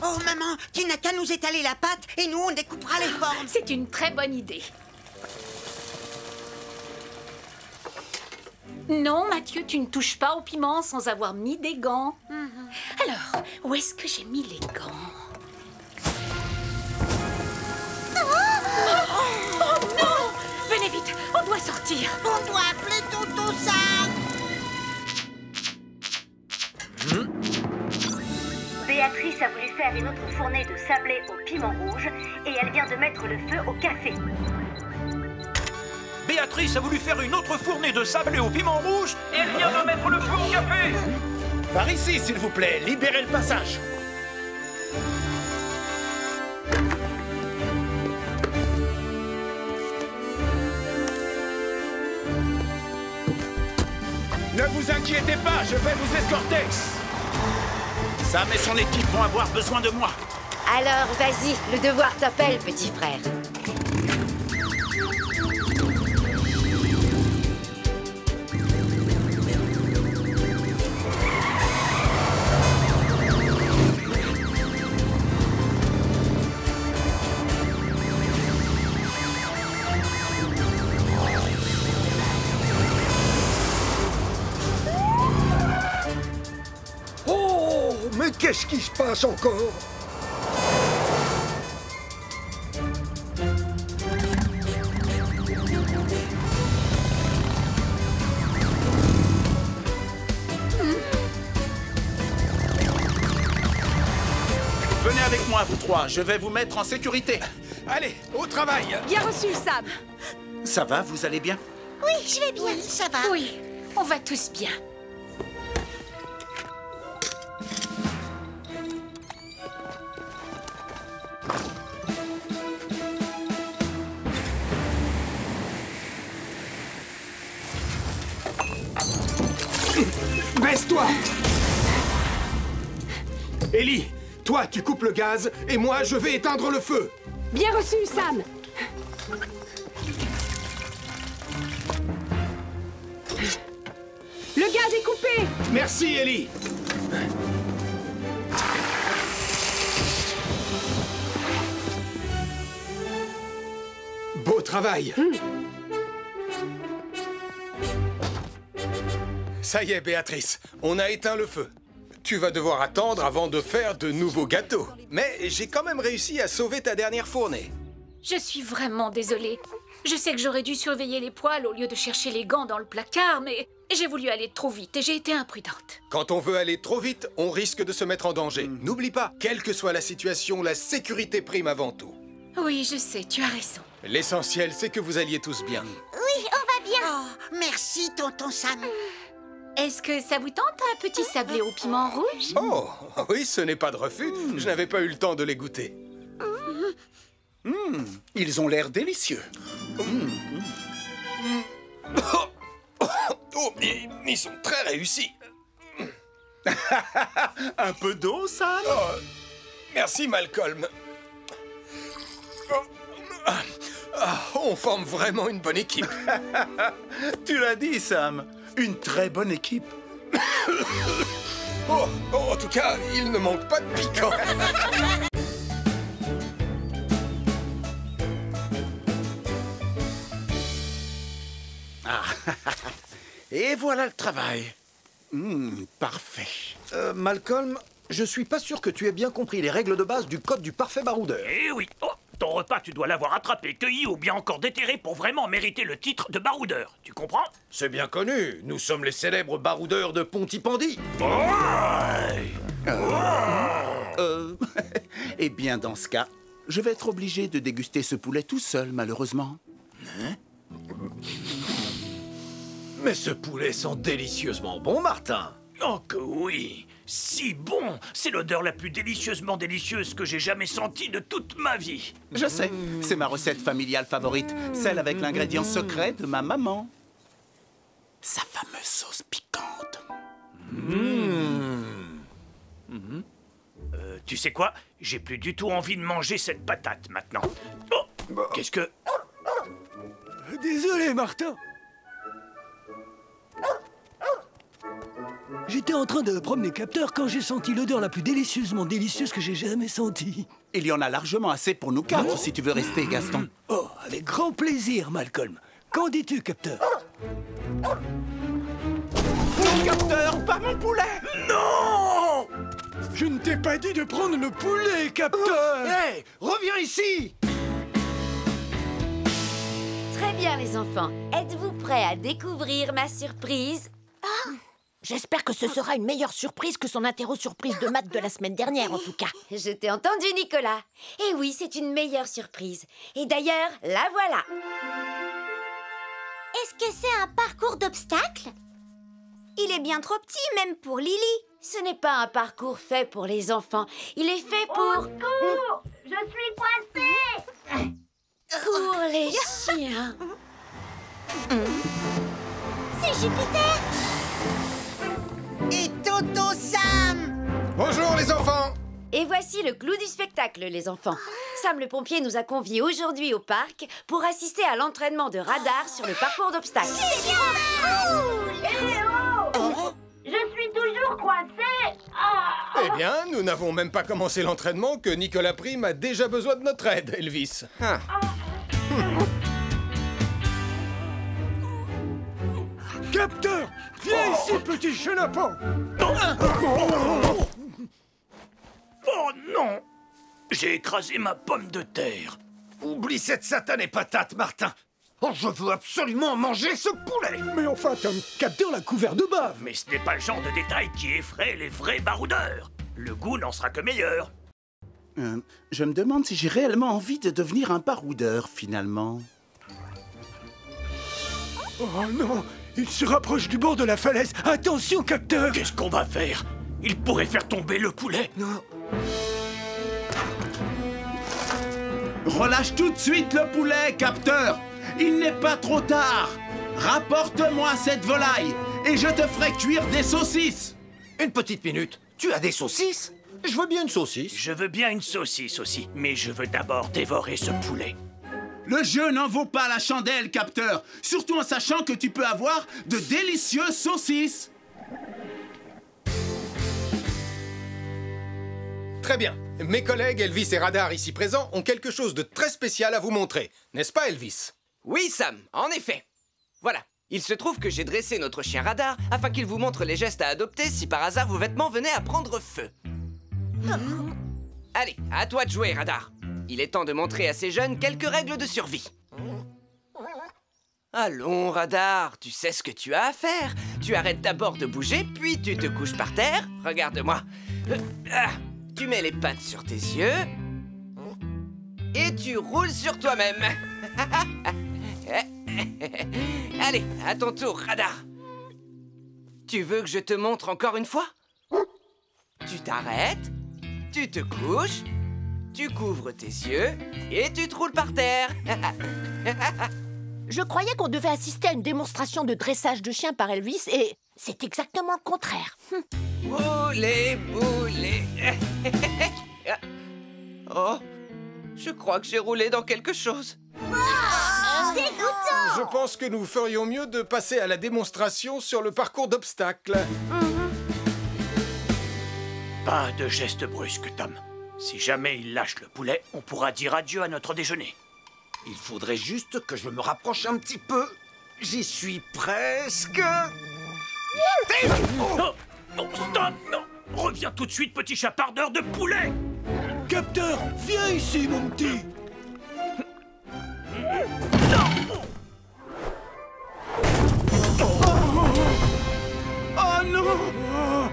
S9: Oh, maman, tu n'as qu'à nous étaler la pâte et nous, on découpera les formes.
S2: C'est une très bonne idée. Non, Mathieu, tu ne touches pas au piment sans avoir mis des gants. Alors, où est-ce que j'ai mis les gants? Oh non! Venez vite, on doit sortir.
S9: On doit appeler Tonton Sam.
S8: Béatrice a voulu faire une autre fournée de sablé au piment rouge et elle vient de mettre le feu au café.
S5: Béatrice a voulu faire une autre fournée de sablé au piment rouge et elle vient de mettre le feu au café.
S17: Par ici, s'il vous plaît, libérez le passage. Ne vous inquiétez pas, je vais vous escorter. Sam et son équipe vont avoir besoin de moi.
S13: Alors, vas-y, le devoir t'appelle, petit frère.
S1: Mais qu'est-ce qui se passe encore?
S17: Venez avec moi, vous trois. Je vais vous mettre en sécurité.
S1: Allez, au travail.
S18: Bien reçu, Sam.
S17: Ça va, vous allez bien?
S3: Oui, je vais bien.
S9: Oui, ça va.
S2: Oui, on va tous bien.
S1: Baisse-toi! Ellie, toi, tu coupes le gaz, et moi, je vais éteindre le feu.
S18: Bien reçu, Sam. Le gaz est coupé.
S1: Merci, Ellie.
S7: travail. Ça y est, Béatrice, on a éteint le feu. Tu vas devoir attendre avant de faire de nouveaux gâteaux. Mais j'ai quand même réussi à sauver ta dernière fournée.
S19: Je suis vraiment désolée. Je sais que j'aurais dû surveiller les poêles au lieu de chercher les gants dans le placard, mais j'ai voulu aller trop vite et j'ai été imprudente.
S7: Quand on veut aller trop vite, on risque de se mettre en danger. N'oublie pas, quelle que soit la situation, la sécurité prime avant tout.
S19: Oui, je sais, tu as raison.
S7: L'essentiel, c'est que vous alliez tous bien.
S9: Oui, on va bien. Oh, merci, tonton Sam.
S19: Est-ce que ça vous tente un petit sablé au piment rouge?
S7: Oh, oui, ce n'est pas de refus. Je n'avais pas eu le temps de les goûter.
S17: Ils ont l'air délicieux.
S7: Oh, ils sont très réussis.
S14: Un peu d'eau, Sam?
S7: Oh, merci, Malcolm. On forme vraiment une bonne équipe.
S14: Tu l'as dit, Sam. Une très bonne équipe.
S7: Oh, en tout cas, il ne manque pas de piquant.
S17: Et voilà le travail. Parfait.
S12: Malcolm, je suis pas sûr que tu aies bien compris les règles de base du code du parfait baroudeur.
S5: Eh oui. Oh, ton repas, tu dois l'avoir attrapé, cueilli ou bien encore déterré pour vraiment mériter le titre de baroudeur. Tu comprends?
S12: C'est bien connu. Nous sommes les célèbres baroudeurs de Pontypandy.
S14: Eh bien, dans ce cas, je vais être obligé de déguster ce poulet tout seul, malheureusement.
S12: Mais ce poulet sent délicieusement bon, Martin.
S5: Oh que oui. Si bon. C'est l'odeur la plus délicieusement délicieuse que j'ai jamais sentie de toute ma vie.
S14: Je sais, c'est ma recette familiale favorite, celle avec l'ingrédient secret de ma maman. Sa fameuse sauce piquante.
S5: Tu sais quoi? J'ai plus du tout envie de manger cette patate maintenant. Oh, qu'est-ce que...
S1: Désolé, Martin. J'étais en train de promener capteur quand j'ai senti l'odeur la plus délicieusement délicieuse que j'ai jamais sentie.
S14: Il y en a largement assez pour nous quatre, si tu veux rester, Gaston.
S1: Oh, avec grand plaisir, Malcolm. Qu'en dis-tu, capteur?
S14: Mon capteur, pas mon poulet!
S1: Non! Je ne t'ai pas dit de prendre le poulet, capteur!
S12: Hé, reviens ici!
S13: Très bien, les enfants. Êtes-vous prêts à découvrir ma surprise?
S2: J'espère que ce sera une meilleure surprise que son interro surprise de maths de la semaine dernière, en tout cas.
S13: Je t'ai entendu, Nicolas. Et oui, c'est une meilleure surprise. Et d'ailleurs, la voilà.
S3: Est-ce que c'est un parcours d'obstacles? Il est bien trop petit, même pour Lily.
S13: Ce n'est pas un parcours fait pour les enfants. Il est fait pour...
S3: Au secours! Je suis coincée!
S13: Pour les chiens.
S3: C'est Jupiter!
S9: Et tonton Sam!
S7: Bonjour, les enfants!
S13: Et voici le clou du spectacle, les enfants. Sam le pompier nous a conviés aujourd'hui au parc pour assister à l'entraînement de radar sur le parcours d'obstacles.
S3: C'est bien cool!
S19: Je suis toujours coincée.
S7: Eh bien, nous n'avons même pas commencé l'entraînement que Nicolas Prime a déjà besoin de notre aide, Elvis.
S1: Capteur! Viens ici, petit chenapan!
S5: Oh non! J'ai écrasé ma pomme de terre.
S12: Oublie cette satanée patate, Martin. Oh, je veux absolument manger ce poulet.
S1: Mais enfin, Tom Capteur l'a couvert de bave.
S5: Mais ce n'est pas le genre de détail qui effraie les vrais baroudeurs. Le goût n'en sera que meilleur.
S14: Je me demande si j'ai réellement envie de devenir un baroudeur, finalement.
S1: Oh non! Il se rapproche du bord de la falaise. Attention, capteur!
S5: Qu'est-ce qu'on va faire? Il pourrait faire tomber le poulet.
S1: Non.
S14: Relâche tout de suite le poulet, capteur. Il n'est pas trop tard. Rapporte-moi cette volaille et je te ferai cuire des saucisses.
S12: Une petite minute. Tu as des saucisses? Je veux bien une saucisse.
S5: Je veux bien une saucisse aussi, mais je veux d'abord dévorer ce poulet.
S14: Le jeu n'en vaut pas la chandelle, capteur. Surtout en sachant que tu peux avoir de délicieuses saucisses.
S7: Très bien. Mes collègues Elvis et Radar ici présents ont quelque chose de très spécial à vous montrer. N'est-ce pas, Elvis?
S6: Oui, Sam, en effet. Voilà. Il se trouve que j'ai dressé notre chien Radar afin qu'il vous montre les gestes à adopter si par hasard vos vêtements venaient à prendre feu. Allez, à toi de jouer, Radar. Il est temps de montrer à ces jeunes quelques règles de survie. Allons, Radar, tu sais ce que tu as à faire. Tu arrêtes d'abord de bouger, puis tu te couches par terre. Regarde-moi. Tu mets les pattes sur tes yeux. Et tu roules sur toi-même. Allez, à ton tour, Radar. Tu veux que je te montre encore une fois? Tu t'arrêtes, tu te couches, tu couvres tes yeux et tu te roules par terre.
S2: Je croyais qu'on devait assister à une démonstration de dressage de chien par Elvis et c'est exactement le contraire.
S6: Boulet, boulet. Oh, je crois que j'ai roulé dans quelque chose.
S7: Je pense que nous ferions mieux de passer à la démonstration sur le parcours d'obstacles.
S15: Pas de geste brusque, Tom. Si jamais il lâche le poulet, on pourra dire adieu à notre déjeuner.
S12: Il faudrait juste que je me rapproche un petit peu. J'y suis presque.
S15: Oh, non, stop, non. Reviens tout de suite, petit chapardeur de poulet.
S1: Capteur, viens ici, mon petit.
S14: Oh non!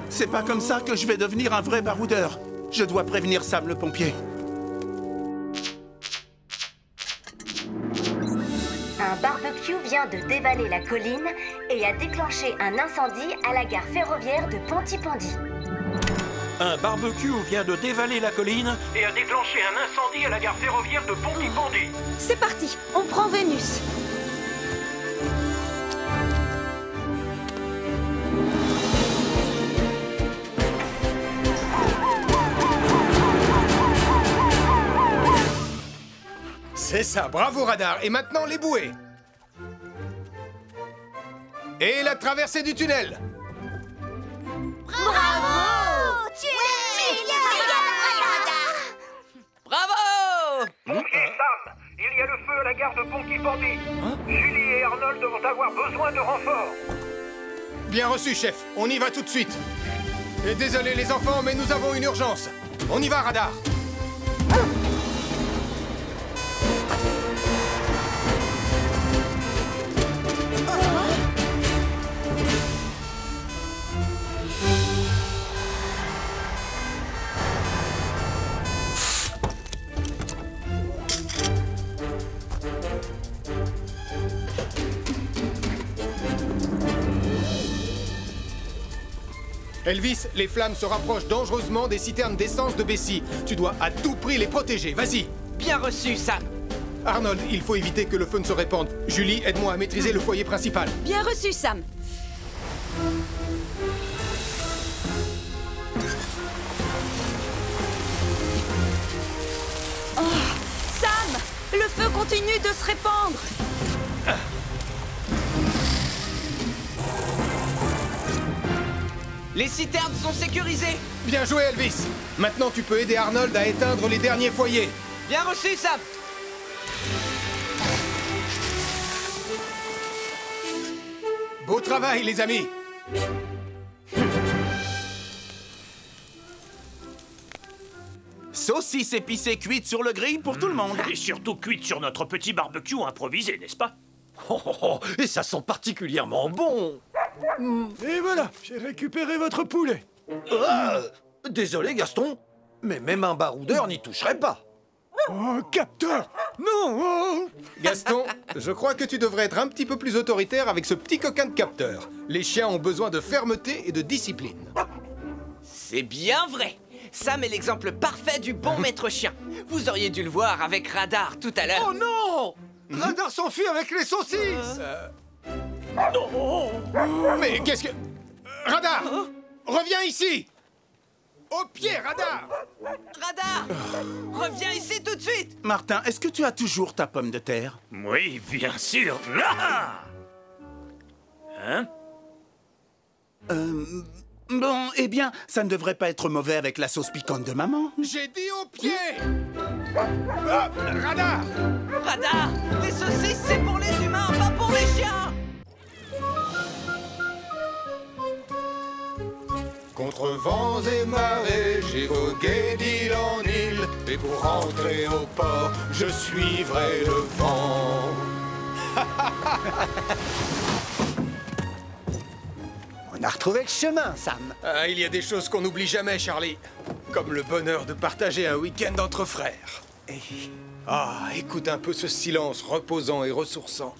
S14: C'est pas comme ça que je vais devenir un vrai baroudeur. Je dois prévenir Sam le pompier.
S8: Un barbecue vient de dévaler la colline et a déclenché un incendie à la gare ferroviaire de Pontypandy.
S5: Un barbecue vient de dévaler la colline
S11: et a déclenché un incendie à la gare ferroviaire de Pontypandy.
S10: C'est parti, on prend Vénus.
S7: C'est ça, bravo Radar. Et maintenant les bouées. Et la traversée du tunnel.
S3: Bravo! Tu es génial!
S6: Bravo!
S11: Ok, Sam, il y a le feu à la gare de Pontypandy. Julie et Arnold vont avoir besoin de renforts.
S7: Bien reçu, chef. On y va tout de suite. Et désolé les enfants, mais nous avons une urgence. On y va, Radar. Elvis, les flammes se rapprochent dangereusement des citernes d'essence de Bessie. Tu dois à tout prix les protéger, vas-y.
S6: Bien reçu, Sam.
S7: Arnold, il faut éviter que le feu ne se répande. Julie, aide-moi à maîtriser le foyer principal.
S10: Bien reçu, Sam. Oh, Sam, le feu continue de se répandre.
S6: Les citernes sont sécurisées.
S7: Bien joué, Elvis. Maintenant, tu peux aider Arnold à éteindre les derniers foyers.
S6: Bien reçu, Sam.
S7: Beau travail, les amis.
S14: Saucisse épicée cuite sur le grill pour tout le monde.
S15: Et surtout cuite sur notre petit barbecue improvisé, n'est-ce pas?
S5: Et ça sent particulièrement bon.
S1: Et voilà, j'ai récupéré votre poulet.
S5: Désolé, Gaston, mais même un baroudeur n'y toucherait pas.
S1: Oh, capteur! Non! Oh.
S7: Gaston, je crois que tu devrais être un petit peu plus autoritaire avec ce petit coquin de capteur. Les chiens ont besoin de fermeté et de discipline.
S6: C'est bien vrai. Sam est l'exemple parfait du bon maître chien. Vous auriez dû le voir avec Radar tout à l'heure.
S12: Oh non! Radar s'enfuit avec les saucisses.
S7: Mais qu'est-ce que... Radar! Reviens ici! Au pied, Radar!
S6: Radar! Reviens ici tout de suite!
S14: Martin, est-ce que tu as toujours ta pomme de terre?
S15: Oui, bien sûr. Ah! Hein?
S14: Bon, eh bien, ça ne devrait pas être mauvais avec la sauce piquante de maman.
S12: J'ai dit au pied. Hop, radar.
S6: Radar, les saucisses, c'est pour les humains, pas pour les chiens.
S7: Contre vents et marées, j'ai vogué d'île en île. Et pour rentrer au port, je suivrai le vent.
S1: On a retrouvé le chemin, Sam.
S7: Ah, il y a des choses qu'on n'oublie jamais, Charlie. Comme le bonheur de partager un week-end entre frères. Écoute un peu ce silence reposant et ressourçant.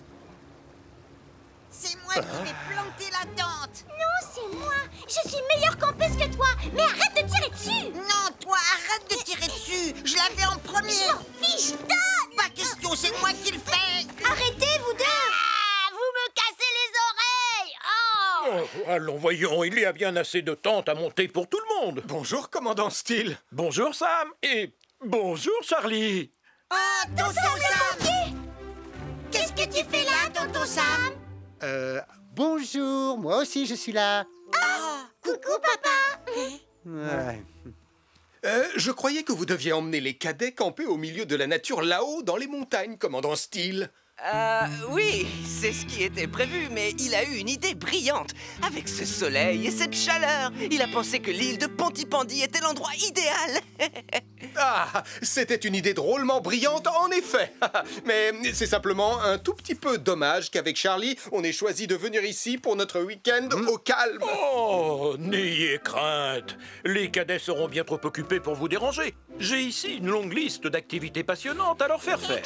S9: C'est moi qui vais planter la tente. Non, c'est moi. Je suis meilleure campeuse que toi. Mais arrête de tirer dessus. Non, toi, arrête de tirer dessus. Je l'avais en premier. Je m'en fiche, donne. Pas question, c'est moi qui le fais. Arrêtez, vous deux. Vous me cassez les oreilles.
S5: Oh, allons, voyons, il y a bien assez de tentes à monter pour tout le monde.
S7: Bonjour, commandant Steele.
S5: Bonjour, Sam. Et bonjour, Charlie.
S9: Oh, tonton Sam. Qu'est-ce que tu fais là, tonton Sam?
S1: Bonjour, moi aussi je suis là.
S9: Oh, coucou papa.
S1: Ouais.
S7: Je croyais que vous deviez emmener les cadets camper au milieu de la nature là-haut dans les montagnes, commandant Steele.
S6: Oui, c'est ce qui était prévu, mais il a eu une idée brillante. Avec ce soleil et cette chaleur, il a pensé que l'île de Pontypandy était l'endroit idéal.
S7: Ah, c'était une idée drôlement brillante, en effet. Mais c'est simplement un tout petit peu dommage qu'avec Charlie, on ait choisi de venir ici pour notre week-end au calme.
S5: Oh, n'ayez crainte. Les cadets seront bien trop occupés pour vous déranger. J'ai ici une longue liste d'activités passionnantes à leur faire faire.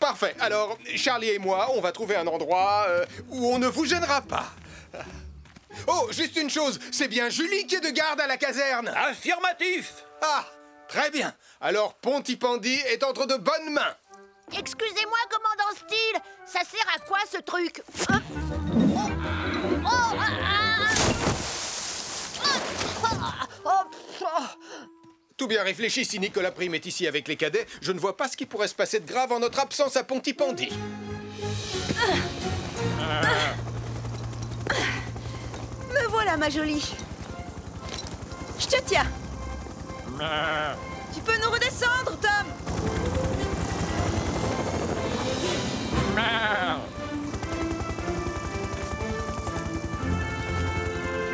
S7: Parfait. Alors, Charlie et moi, on va trouver un endroit où on ne vous gênera pas. Oh, juste une chose, c'est bien Julie qui est de garde à la caserne.
S5: Affirmatif.
S7: Ah, très bien. Alors, Pontypandy est entre de bonnes mains.
S2: Excusez-moi, commandant Steele, ça sert à quoi ce truc?
S7: Tout bien réfléchi, si Nicolas Prime est ici avec les cadets, je ne vois pas ce qui pourrait se passer de grave en notre absence à Pontypandy.
S10: Me voilà, ma jolie. Je te tiens. Tu peux nous redescendre, Tom?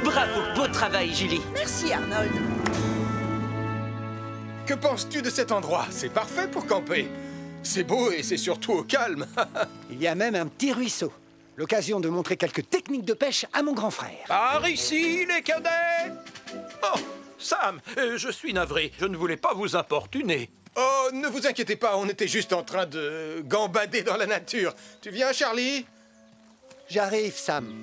S6: Bravo, beau travail, Julie.
S10: Merci, Arnold.
S7: Que penses-tu de cet endroit? C'est parfait pour camper. C'est beau et c'est surtout au calme.
S1: Il y a même un petit ruisseau. L'occasion de montrer quelques techniques de pêche à mon grand frère.
S5: Par ici, les cadets. Oh, Sam, je suis navré. Je ne voulais pas vous importuner.
S7: Oh, ne vous inquiétez pas, on était juste en train de gambader dans la nature. Tu viens, Charlie?
S1: J'arrive, Sam.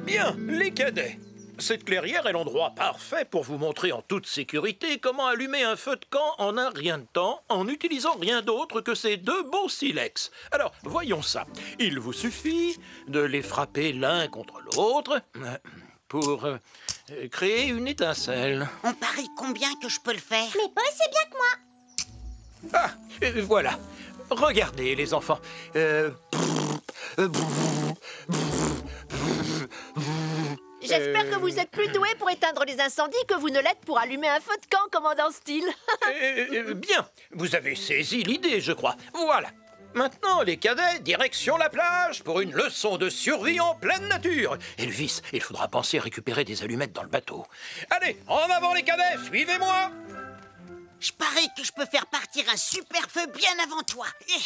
S5: Bien, les cadets. Cette clairière est l'endroit parfait pour vous montrer en toute sécurité comment allumer un feu de camp en un rien de temps en n'utilisant rien d'autre que ces deux beaux silex. Alors, voyons ça. Il vous suffit de les frapper l'un contre l'autre pour créer une étincelle.
S9: On parie combien que je peux le faire? Mais pas aussi bien que moi.
S5: Ah, voilà. Regardez, les enfants.
S2: J'espère que vous êtes plus doués pour éteindre les incendies que vous ne l'êtes pour allumer un feu de camp, commandant Steele.
S5: Bien, vous avez saisi l'idée, je crois. Voilà. Maintenant, les cadets, direction la plage pour une leçon de survie en pleine nature. Elvis, il faudra penser à récupérer des allumettes dans le bateau. Allez, en avant les cadets, suivez-moi.
S9: Je parie que je peux faire partir un super feu bien avant toi. Et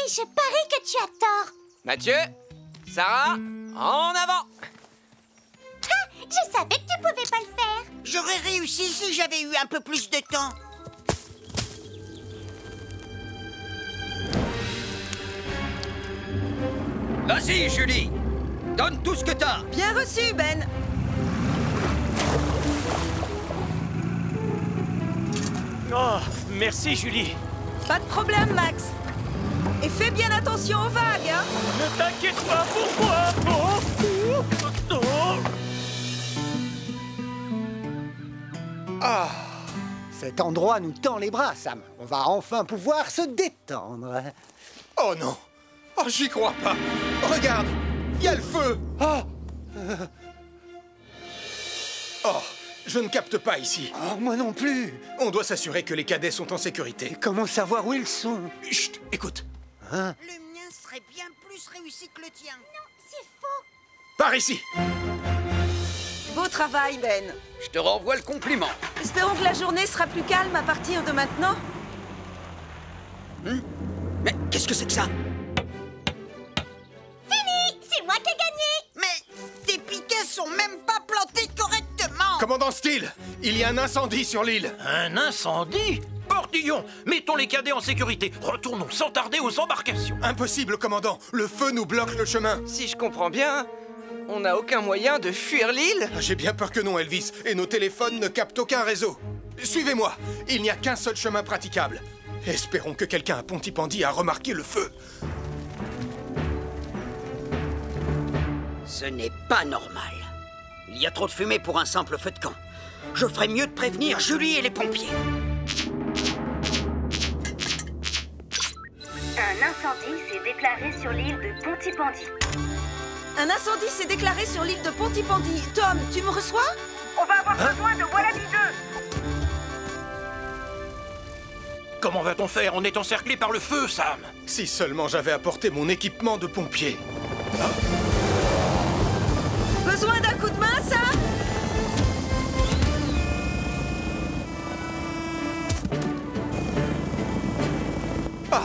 S9: je parie que tu as tort.
S6: Mathieu, Sarah, en avant.
S9: Je savais que tu pouvais pas le faire. J'aurais réussi si j'avais eu un peu plus de temps.
S16: Vas-y, Julie. Donne tout ce que t'as.
S10: Bien reçu, Ben.
S15: Oh, merci, Julie.
S10: Pas de problème, Max. Et fais bien attention aux vagues, hein.
S15: Ne t'inquiète pas pour moi.
S1: Ah, cet endroit nous tend les bras, Sam. On va enfin pouvoir se détendre.
S7: Oh non. Oh, j'y crois pas. Regarde, il y a le feu.
S1: Ah.
S7: Oh, je ne capte pas ici.
S1: Oh, moi non plus.
S7: On doit s'assurer que les cadets sont en sécurité.
S1: Comment savoir où ils sont?
S7: Chut, écoute.
S1: Hein?
S9: Le mien serait bien plus réussi que le tien.
S3: Non, c'est faux.
S7: Par ici.
S10: Beau travail, Ben.
S16: Je te renvoie le compliment.
S10: Espérons que la journée sera plus calme à partir de maintenant.
S16: Mais qu'est-ce que c'est que ça?
S3: Fini! C'est moi qui ai gagné!
S9: Mais tes piquets sont même pas plantés correctement.
S7: Commandant Steele, il y a un incendie sur l'île.
S5: Un incendie? Portillon, mettons les cadets en sécurité. Retournons sans tarder aux embarcations.
S7: Impossible, commandant. Le feu nous bloque le chemin.
S6: Si je comprends bien, on n'a aucun moyen de fuir l'île?
S7: J'ai bien peur que non, Elvis. Et nos téléphones ne captent aucun réseau. Suivez-moi. Il n'y a qu'un seul chemin praticable. Espérons que quelqu'un à Pontypandy a remarqué le feu.
S16: Ce n'est pas normal. Il y a trop de fumée pour un simple feu de camp. Je ferais mieux de prévenir Julie et les pompiers.
S8: Un incendie s'est déclaré sur l'île de Pontypandy.
S10: Un incendie s'est déclaré sur l'île de Pontypandy. Tom, tu me reçois?
S11: On va avoir besoin de Wallaby 2.
S5: Comment va-t-on faire? On est encerclé par le feu, Sam.
S7: Si seulement j'avais apporté mon équipement de pompier.
S10: Besoin d'un coup de main, Sam?
S7: Ah,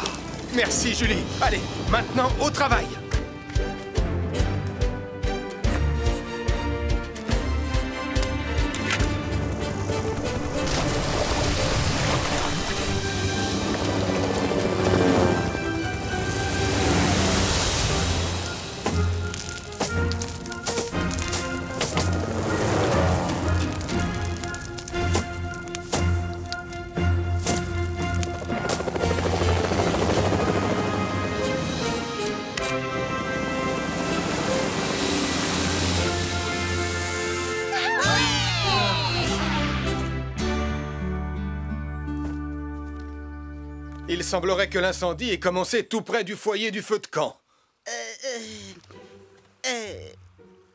S7: merci Julie. Allez, maintenant au travail. Il semblerait que l'incendie ait commencé tout près du foyer du feu de camp.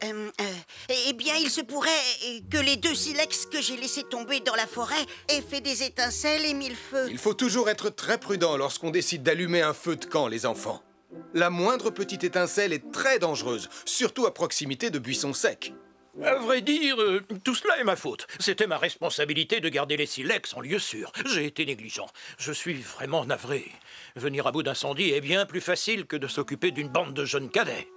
S9: Eh bien, il se pourrait que les 2 silex que j'ai laissés tomber dans la forêt aient fait des étincelles et mis le feu.
S7: Il faut toujours être très prudent lorsqu'on décide d'allumer un feu de camp, les enfants. La moindre petite étincelle est très dangereuse, surtout à proximité de buissons secs.
S5: À vrai dire, tout cela est ma faute. C'était ma responsabilité de garder les silex en lieu sûr. J'ai été négligent. Je suis vraiment navré. Venir à bout d'incendie est bien plus facile que de s'occuper d'une bande de jeunes cadets.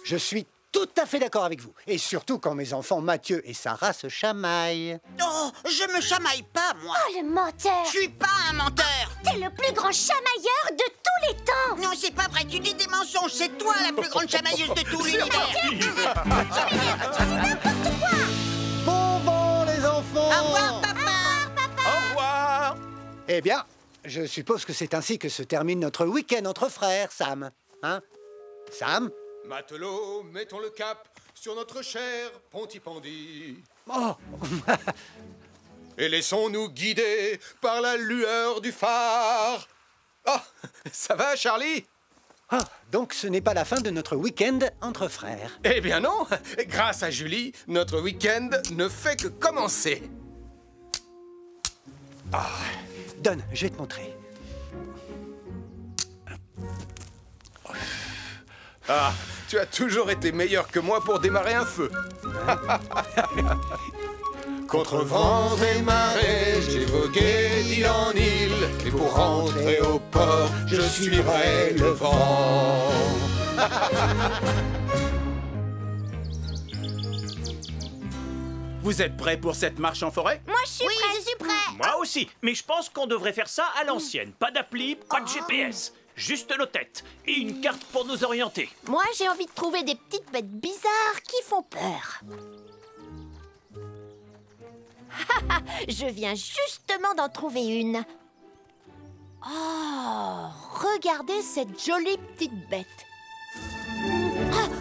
S1: Je suis tout à fait d'accord avec vous. Et surtout quand mes enfants Mathieu et Sarah se chamaillent.
S9: Oh, je me chamaille pas, moi.
S3: Oh, le menteur!
S9: Je suis pas un menteur.
S3: T'es le plus grand chamailleur de tous les temps!
S9: Non, c'est pas vrai, tu dis des mensonges. C'est toi la plus grande chamailleuse de tout l'univers.
S1: Bon vent, les enfants!
S9: Au revoir, papa!
S5: Au revoir!
S1: Eh bien, je suppose que c'est ainsi que se termine notre week-end entre frères, Sam. Hein? Sam?
S7: Matelots, mettons le cap sur notre cher Pontypandy.
S1: Oh!
S7: Et laissons-nous guider par la lueur du phare. Oh, ça va, Charlie?
S1: Ah, donc ce n'est pas la fin de notre week-end entre frères.
S7: Eh bien non. Grâce à Julie, notre week-end ne fait que commencer.
S1: Ah. Donne, je vais te montrer.
S7: Ah, tu as toujours été meilleur que moi pour démarrer un feu. Contre vents et marées, j'ai vogué d'île en île. Et pour rentrer au port, je suivrai le vent.
S14: Vous êtes prêts pour cette marche en forêt?
S3: Moi, je suis prêt.
S2: je suis prêt.
S15: Moi aussi, mais je pense qu'on devrait faire ça à l'ancienne. Pas d'appli, pas de GPS. Juste nos têtes et une carte pour nous orienter.
S2: Moi, j'ai envie de trouver des petites bêtes bizarres qui font peur. Je viens justement d'en trouver une. Oh, regardez cette jolie petite bête.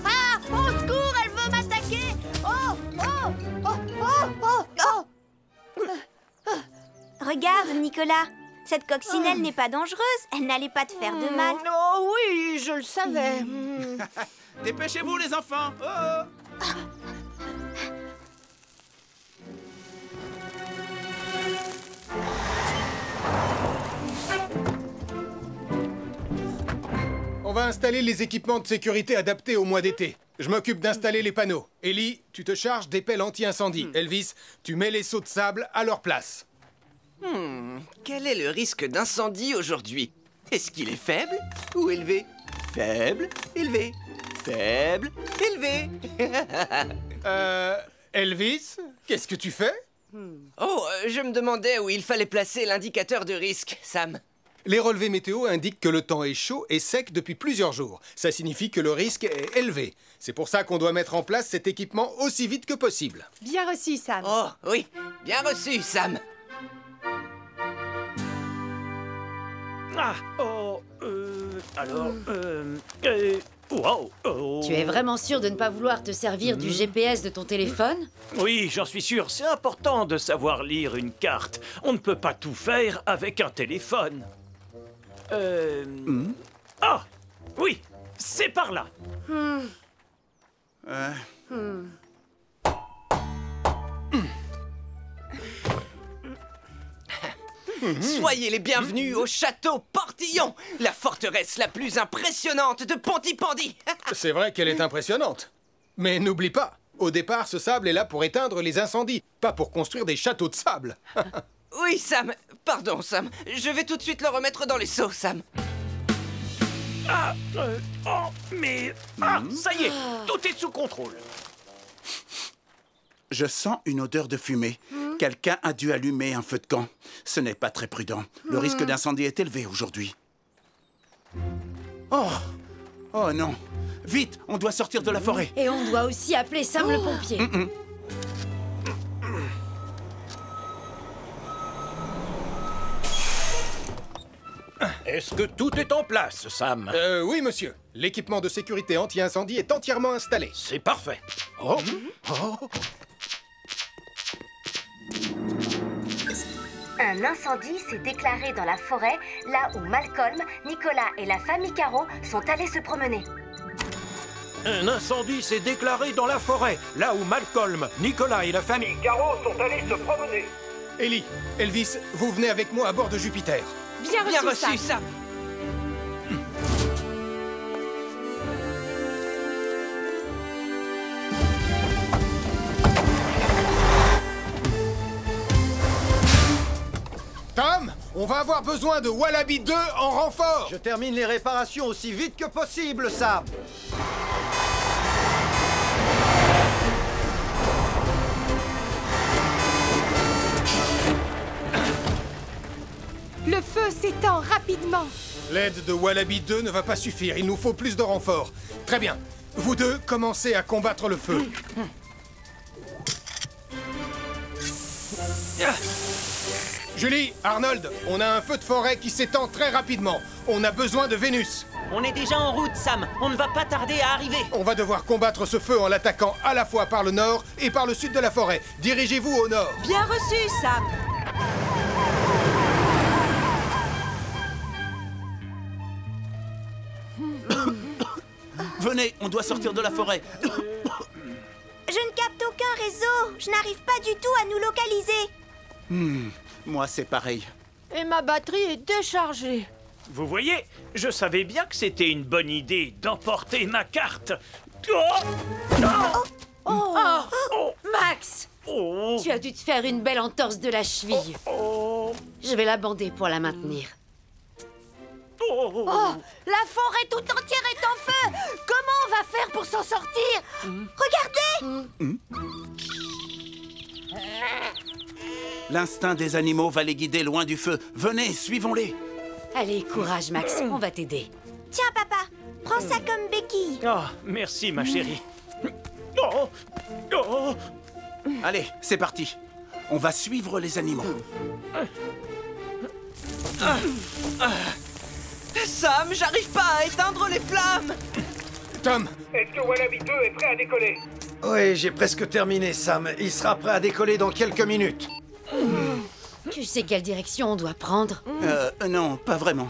S2: Ah, au secours, elle veut m'attaquer. Oh, oh, oh, oh, oh, oh.
S3: Regarde, Nicolas. Cette coccinelle n'est pas dangereuse. Elle n'allait pas te faire de mal.
S2: Oh oui, je le savais.
S14: Dépêchez-vous, les enfants! Oh.
S20: on va installer les équipements de sécurité adaptés au mois d'été. Je m'occupe d'installer les panneaux. Ellie, tu te charges des pelles anti-incendie. Elvis, tu mets les seaux de sable à leur place.
S6: Quel est le risque d'incendie aujourd'hui? Est-ce qu'il est faible ou élevé? Faible, élevé. Faible, élevé.
S20: Elvis, qu'est-ce que tu fais?
S6: Oh, je me demandais où il fallait placer l'indicateur de risque, Sam.
S20: Les relevés météo indiquent que le temps est chaud et sec depuis plusieurs jours. Ça signifie que le risque est élevé. C'est pour ça qu'on doit mettre en place cet équipement aussi vite que possible.
S4: Bien reçu, Sam.
S6: Oh, oui, bien reçu, Sam.
S13: Wow, Tu es vraiment sûr de ne pas vouloir te servir du GPS de ton téléphone?
S15: Oui, j'en suis sûr. C'est important de savoir lire une carte. On ne peut pas tout faire avec un téléphone. Ah, oui, c'est par là.
S6: Soyez les bienvenus au château Portillon, la forteresse la plus impressionnante de Pontypandy.
S20: C'est vrai qu'elle est impressionnante. Mais n'oublie pas, au départ, ce sable est là pour éteindre les incendies, pas pour construire des châteaux de sable.
S6: Oui, Sam. Pardon, Sam. Je vais tout de suite le remettre dans les seaux, Sam.
S15: Ah, ça y est, tout est sous contrôle.
S14: Je sens une odeur de fumée. Quelqu'un a dû allumer un feu de camp. Ce n'est pas très prudent. Le risque d'incendie est élevé aujourd'hui. Oh! Oh non! Vite, on doit sortir de la forêt.
S13: Et on doit aussi appeler Sam le pompier.
S5: Est-ce que tout est en place, Sam?
S20: Oui, monsieur. L'équipement de sécurité anti-incendie est entièrement installé.
S5: C'est parfait.
S8: Un incendie s'est déclaré dans la forêt, là où Malcolm, Nicolas et la famille Caro sont allés se promener.
S5: Un incendie s'est déclaré dans la forêt, là où Malcolm, Nicolas et la famille
S11: Caro sont allés se promener.
S20: Ellie, Elvis, vous venez avec moi à bord de Jupiter.
S6: Bien reçu, Sam.
S20: Tom, on va avoir besoin de Wallaby 2 en renfort.
S1: Je termine les réparations aussi vite que possible, Sam.
S4: Le feu s'étend rapidement.
S20: L'aide de Wallaby 2 ne va pas suffire, il nous faut plus de renforts. Très bien, vous deux, commencez à combattre le feu. Julie, Arnold, on a un feu de forêt qui s'étend très rapidement. On a besoin de Vénus.
S6: On est déjà en route, Sam. On ne va pas tarder à arriver.
S20: On va devoir combattre ce feu en l'attaquant à la fois par le nord et par le sud de la forêt. Dirigez-vous au nord.
S10: Bien reçu, Sam.
S14: Venez, on doit sortir de la forêt.
S3: Je ne capte aucun réseau. Je n'arrive pas du tout à nous localiser.
S14: Moi, c'est pareil.
S2: Et ma batterie est déchargée.
S15: Vous voyez, je savais bien que c'était une bonne idée d'emporter ma carte.
S13: Max! Tu as dû te faire une belle entorse de la cheville. Je vais la bander pour la maintenir.
S2: La forêt tout entière est en feu. Comment on va faire pour s'en sortir?
S3: Regardez!
S14: L'instinct des animaux va les guider loin du feu. Venez, suivons-les.
S13: Allez, courage, Max, on va t'aider.
S3: Tiens, papa, prends ça comme béquille.
S15: Oh, merci, ma chérie.
S14: Allez, c'est parti. On va suivre les animaux.
S6: Sam, j'arrive pas à éteindre les flammes.
S20: Tom!
S11: Est-ce que Wallaby 2 est prêt à décoller?
S1: Oui, j'ai presque terminé, Sam. Il sera prêt à décoller dans quelques minutes.
S13: Tu sais quelle direction on doit prendre?
S14: Non, pas vraiment.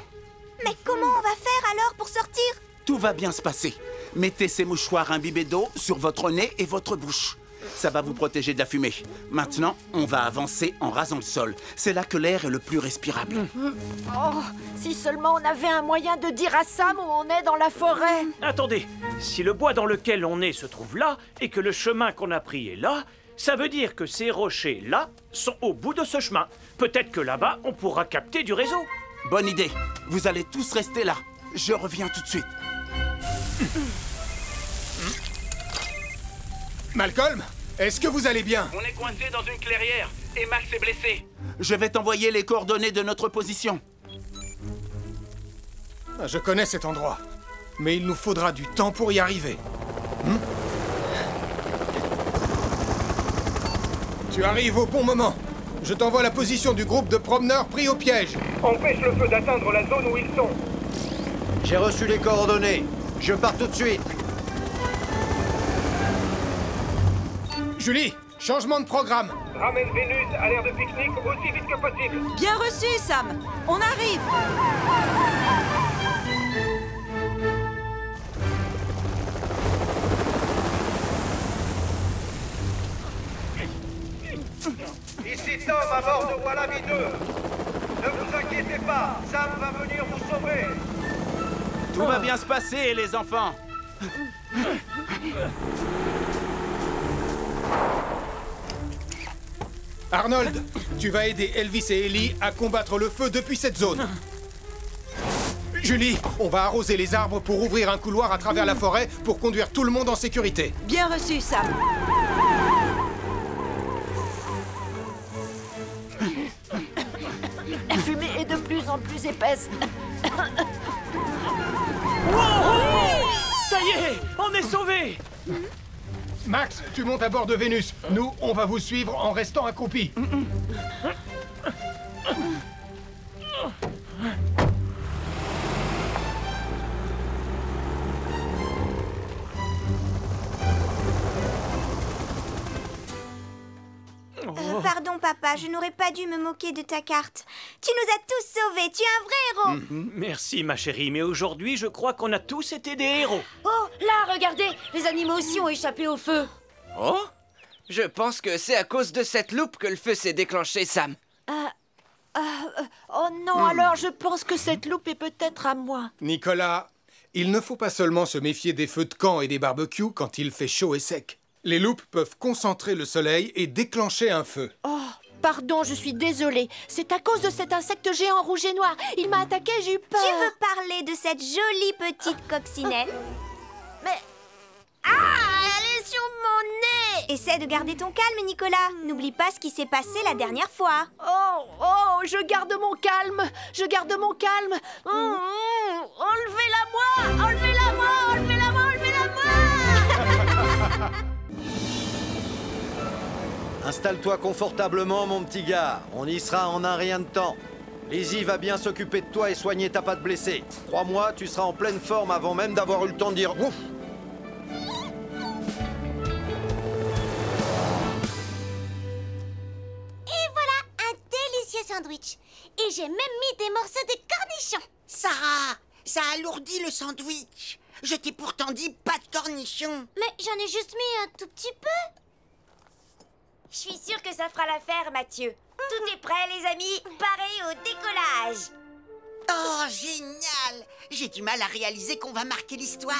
S3: Mais comment on va faire alors pour sortir?
S14: Tout va bien se passer. Mettez ces mouchoirs imbibés d'eau sur votre nez et votre bouche. Ça va vous protéger de la fumée. Maintenant, on va avancer en rasant le sol. C'est là que l'air est le plus respirable.
S2: Oh, si seulement on avait un moyen de dire à Sam où on est dans la forêt.
S15: Attendez, si le bois dans lequel on est se trouve là, et que le chemin qu'on a pris est là, ça veut dire que ces rochers-là sont au bout de ce chemin. Peut-être que là-bas, on pourra capter du réseau.
S14: Bonne idée. Vous allez tous rester là. Je reviens tout de suite.
S20: Malcolm, est-ce que vous allez bien?
S15: On est coincé dans une clairière et Max est blessé.
S14: Je vais t'envoyer les coordonnées de notre position.
S20: Je connais cet endroit, mais il nous faudra du temps pour y arriver. Tu arrives au bon moment. Je t'envoie la position du groupe de promeneurs pris au piège.
S7: Empêche le feu d'atteindre la zone où ils sont.
S21: J'ai reçu les coordonnées. Je pars tout de suite.
S20: Julie, changement de programme.
S7: Ramène Vénus à l'aire de pique-nique aussi vite que possible.
S10: Bien reçu, Sam. On arrive.
S7: Ici Tom à bord de Wallaby 2. Ne vous inquiétez pas, Sam va venir vous sauver.
S14: Tout va bien se passer, les enfants.
S20: Arnold, tu vas aider Elvis et Ellie à combattre le feu depuis cette zone. Julie, on va arroser les arbres pour ouvrir un couloir à travers la forêt pour conduire tout le monde en sécurité.
S10: Bien reçu, Sam.
S2: La fumée est de plus en plus épaisse.
S15: Wow! Ça y est, on est sauvés.
S20: Max, tu montes à bord de Vénus. Nous, on va vous suivre en restant accroupis.
S3: Pardon, papa, je n'aurais pas dû me moquer de ta carte. Tu nous as tous sauvés, tu es un vrai héros.
S15: Merci, ma chérie, mais aujourd'hui, je crois qu'on a tous été des héros.
S13: Oh, là, regardez, les animaux aussi ont échappé au feu.
S6: Oh, je pense que c'est à cause de cette loupe que le feu s'est déclenché, Sam.
S2: Oh non, alors je pense que cette loupe est peut-être à moi.
S20: Nicolas, il ne faut pas seulement se méfier des feux de camp et des barbecues quand il fait chaud et sec. Les loupes peuvent concentrer le soleil et déclencher un feu.
S2: Oh, pardon, je suis désolée. C'est à cause de cet insecte géant rouge et noir. Il m'a attaqué, j'ai eu peur.
S3: Tu veux parler de cette jolie petite coccinelle?
S2: Mais... Ah, elle est sur mon nez!
S3: Essaie de garder ton calme, Nicolas. N'oublie pas ce qui s'est passé la dernière fois.
S2: Oh, je garde mon calme. Je garde mon calme. Enlevez-la-moi! Enlevez-la-moi! Enlevez-la-moi! Enlevez-la-moi!
S21: Installe-toi confortablement, mon petit gars. On y sera en un rien de temps. Lizzie va bien s'occuper de toi et soigner ta patte blessée. Crois-moi, tu seras en pleine forme avant même d'avoir eu le temps de dire ouf.
S3: Et voilà, un délicieux sandwich. Et j'ai même mis des morceaux de cornichons.
S9: Sarah, ça alourdit le sandwich. Je t'ai pourtant dit pas de cornichons.
S3: Mais j'en ai juste mis un tout petit peu.
S13: Je suis sûre que ça fera l'affaire, Mathieu. Tout est prêt, les amis. Paré au décollage.
S9: Oh, génial! J'ai du mal à réaliser qu'on va marquer l'histoire.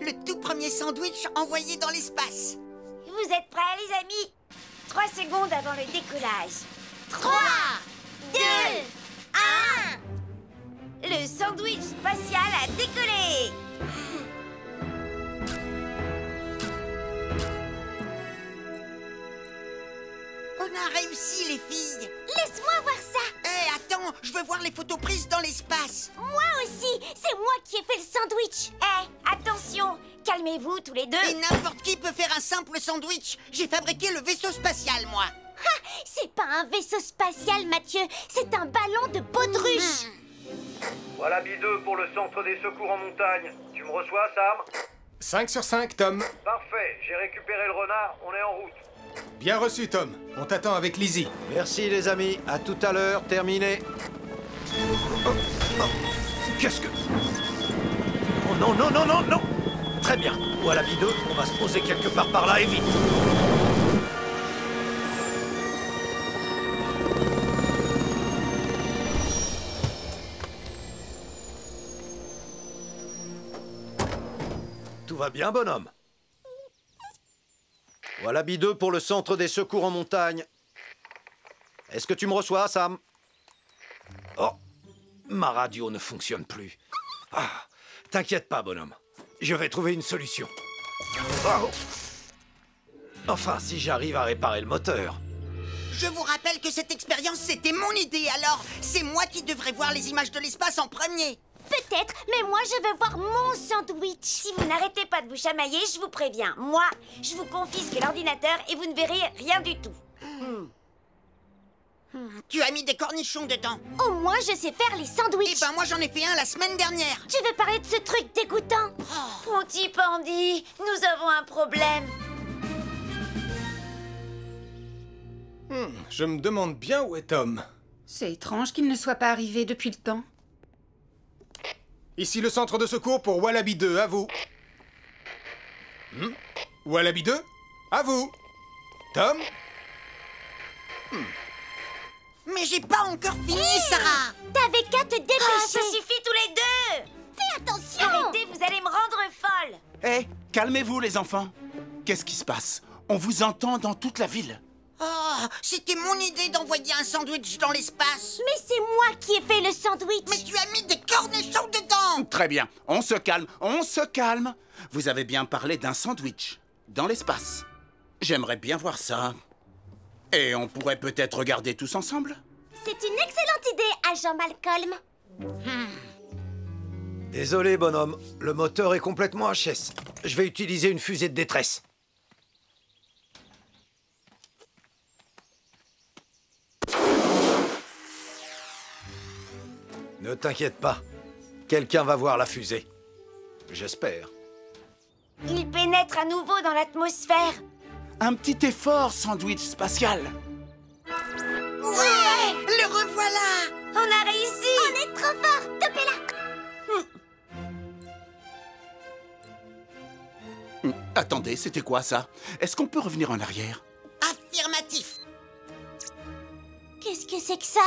S9: Le tout premier sandwich envoyé dans l'espace.
S13: Vous êtes prêts, les amis? 3 secondes avant le décollage. 3, 2, 1. Le sandwich spatial a décollé.
S9: On a réussi, les filles.
S3: Laisse-moi voir ça.
S9: Hé, attends, je veux voir les photos prises dans l'espace.
S3: Moi aussi, c'est moi qui ai fait le sandwich.
S13: Attention, calmez-vous tous les deux.
S9: Et n'importe qui peut faire un simple sandwich. J'ai fabriqué le vaisseau spatial, moi.
S3: C'est pas un vaisseau spatial, Mathieu. C'est un ballon de baudruche.
S11: Wallaby 2 pour le centre des secours en montagne. Tu me reçois, Sam?
S20: 5 sur 5, Tom.
S11: Parfait, j'ai récupéré le renard, on est en route.
S20: Bien reçu, Tom. On t'attend avec Lizzie.
S21: Merci, les amis. À tout à l'heure. Terminé.
S5: Qu'est-ce que... Oh non, non, non, non, non! Très bien. Wallaby 2, on va se poser quelque part par là et vite.
S21: Tout va bien, bonhomme? Wallaby 2 pour le centre des secours en montagne. Est-ce que tu me reçois, Sam?
S12: Oh, ma radio ne fonctionne plus. Ah, t'inquiète pas, bonhomme. Je vais trouver une solution. Oh. Enfin, si j'arrive à réparer le moteur.
S9: Je vous rappelle que cette expérience, c'était mon idée, alors c'est moi qui devrais voir les images de l'espace en premier.
S3: Peut-être, mais moi je veux voir mon sandwich.
S13: Si vous n'arrêtez pas de vous chamailler, je vous préviens. Moi, je vous confisque l'ordinateur et vous ne verrez rien du tout.
S9: Tu as mis des cornichons dedans.
S3: Au moins je sais faire les sandwichs.
S9: Eh ben moi j'en ai fait un la semaine dernière.
S3: Tu veux parler de ce truc dégoûtant?
S13: Pontypandy, nous avons un problème.
S20: Je me demande bien où est Tom.
S4: C'est étrange qu'il ne soit pas arrivé depuis le temps.
S20: Ici le centre de secours pour Wallaby 2, à vous. Wallaby 2, à vous. Tom?
S9: Mais j'ai pas encore fini, Sarah.
S3: T'avais qu'à te dépêcher.
S13: Ça suffit tous les deux.
S3: Fais attention.
S13: Arrêtez, vous allez me rendre folle.
S14: Hé, calmez-vous les enfants. Qu'est-ce qui se passe? On vous entend dans toute la ville.
S9: Oh, c'était mon idée d'envoyer un sandwich dans l'espace.
S3: Mais c'est moi qui ai fait le sandwich.
S9: Mais tu as mis des cornichons dedans.
S14: Très bien, on se calme, on se calme. Vous avez bien parlé d'un sandwich dans l'espace. J'aimerais bien voir ça. Et on pourrait peut-être regarder tous ensemble?
S3: C'est une excellente idée, agent Malcolm.
S21: Désolé, bonhomme. Le moteur est complètement HS. Je vais utiliser une fusée de détresse. Ne t'inquiète pas. Quelqu'un va voir la fusée. J'espère.
S13: Il pénètre à nouveau dans l'atmosphère.
S14: Un petit effort, sandwich spatial.
S9: Ouais, le revoilà.
S13: On a réussi.
S3: On est trop fort. Topez-la.
S14: Attendez, c'était quoi ça? Est-ce qu'on peut revenir en arrière?
S9: Affirmatif.
S3: Qu'est-ce que c'est que ça?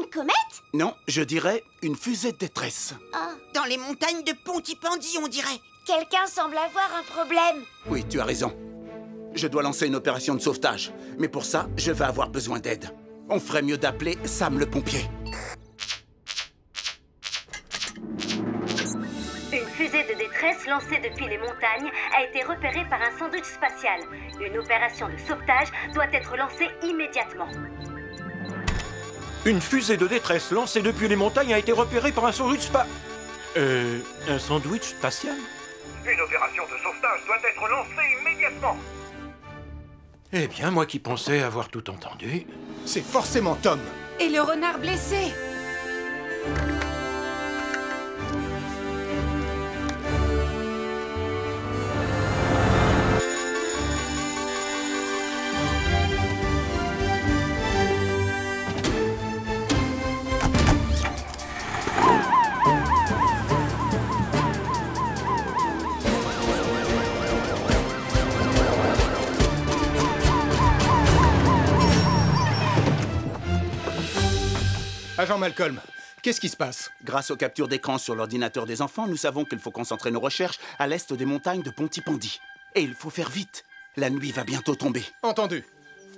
S3: Une comète?
S14: Non, je dirais une fusée de détresse.
S9: Dans les montagnes de Pontypandy, on dirait.
S13: Quelqu'un semble avoir un problème.
S14: Oui, tu as raison. Je dois lancer une opération de sauvetage. Mais pour ça, je vais avoir besoin d'aide. On ferait mieux d'appeler Sam le pompier.
S8: Une fusée de détresse lancée depuis les montagnes a été repérée par un sandwich spatial. Une opération de sauvetage doit être lancée immédiatement.
S5: Une fusée de détresse lancée depuis les montagnes a été repérée par un sandwich un sandwich spatial?
S11: Une opération de sauvetage doit être lancée immédiatement.
S5: Eh bien, moi qui pensais avoir tout entendu...
S20: C'est forcément Tom.
S4: Et le renard blessé?
S20: Agent Malcolm, qu'est-ce qui se passe?
S14: Grâce aux captures d'écran sur l'ordinateur des enfants, nous savons qu'il faut concentrer nos recherches à l'est des montagnes de Pontypandy. Et il faut faire vite. La nuit va bientôt tomber.
S20: Entendu.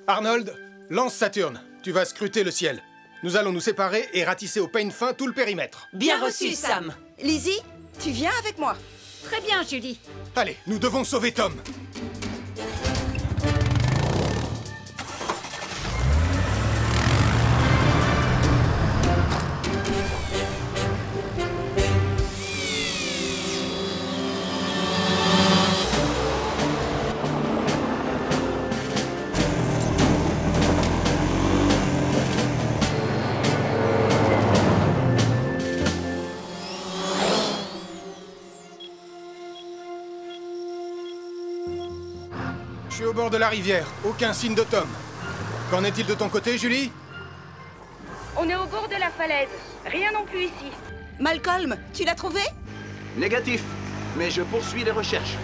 S20: Arnold, lance Saturne. Tu vas scruter le ciel. Nous allons nous séparer et ratisser au peigne fin tout le périmètre.
S10: Bien reçu, Sam. Lizzie, tu viens avec moi.
S4: Très bien, Julie.
S20: Allez, nous devons sauver Tom. Je suis au bord de la rivière. Aucun signe de Tom. Qu'en est-il de ton côté, Julie?
S18: On est au bord de la falaise. Rien non plus ici.
S10: Malcolm, tu l'as trouvé?
S14: Négatif, mais je poursuis les recherches.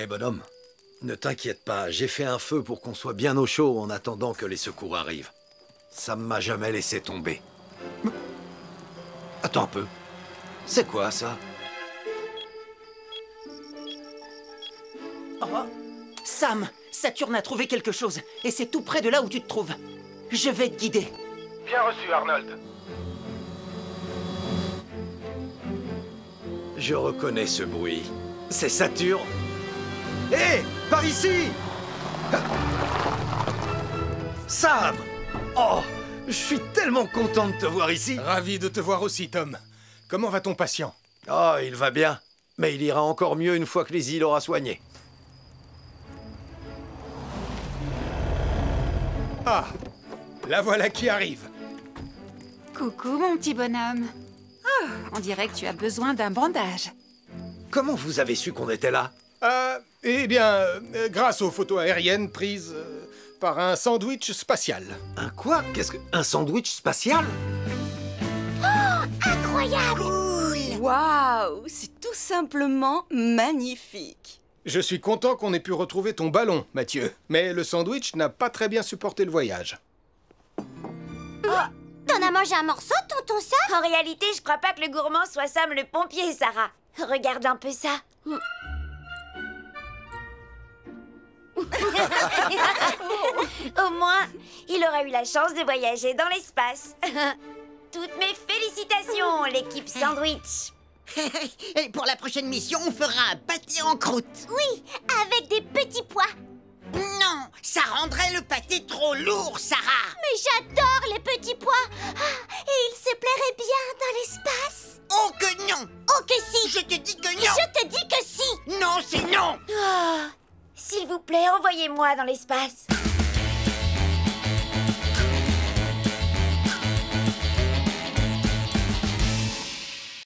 S21: Bonhomme, ne t'inquiète pas, j'ai fait un feu pour qu'on soit bien au chaud en attendant que les secours arrivent.
S12: Sam m'a jamais laissé tomber. Attends un peu. C'est quoi, ça?
S17: Oh. Sam, Saturne a trouvé quelque chose, et c'est tout près de là où tu te trouves. Je vais te guider.
S7: Bien reçu, Arnold.
S12: Je reconnais ce bruit. C'est Saturne. Hé, par ici! Sam! Oh, je suis tellement content de te voir ici.
S20: Ravi de te voir aussi, Tom. Comment va ton patient?
S12: Oh, il va bien. Mais il ira encore mieux une fois que Lizzie l'aura soigné.
S20: Ah, la voilà qui arrive.
S4: Coucou, mon petit bonhomme. Oh, on dirait que tu as besoin d'un bandage.
S12: Comment vous avez su qu'on était là?
S20: Eh bien, grâce aux photos aériennes prises par un sandwich spatial.
S12: Un quoi? Qu'est-ce que... Un sandwich spatial?
S3: Oh, incroyable!
S10: Cool! Waouh! C'est tout simplement magnifique.
S20: Je suis content qu'on ait pu retrouver ton ballon, Mathieu. Mais le sandwich n'a pas très bien supporté le voyage.
S3: T'en as mangé un morceau, tonton Sam?
S13: En réalité, je crois pas que le gourmand soit Sam le pompier, Sarah. Regarde un peu ça. Au moins, il aura eu la chance de voyager dans l'espace. Toutes mes félicitations, l'équipe Sandwich.
S9: Et pour la prochaine mission, on fera un pâté en croûte.
S3: Oui, avec des petits pois.
S9: Non, ça rendrait le pâté trop lourd, Sarah.
S3: Mais j'adore les petits pois. Ah, et ils se plairaient bien dans l'espace.
S9: Oh que non!
S3: Oh que si!
S9: Je te dis que non!
S3: Je te dis que si!
S9: Non, c'est non!
S13: Oh, s'il vous plaît, envoyez-moi dans l'espace.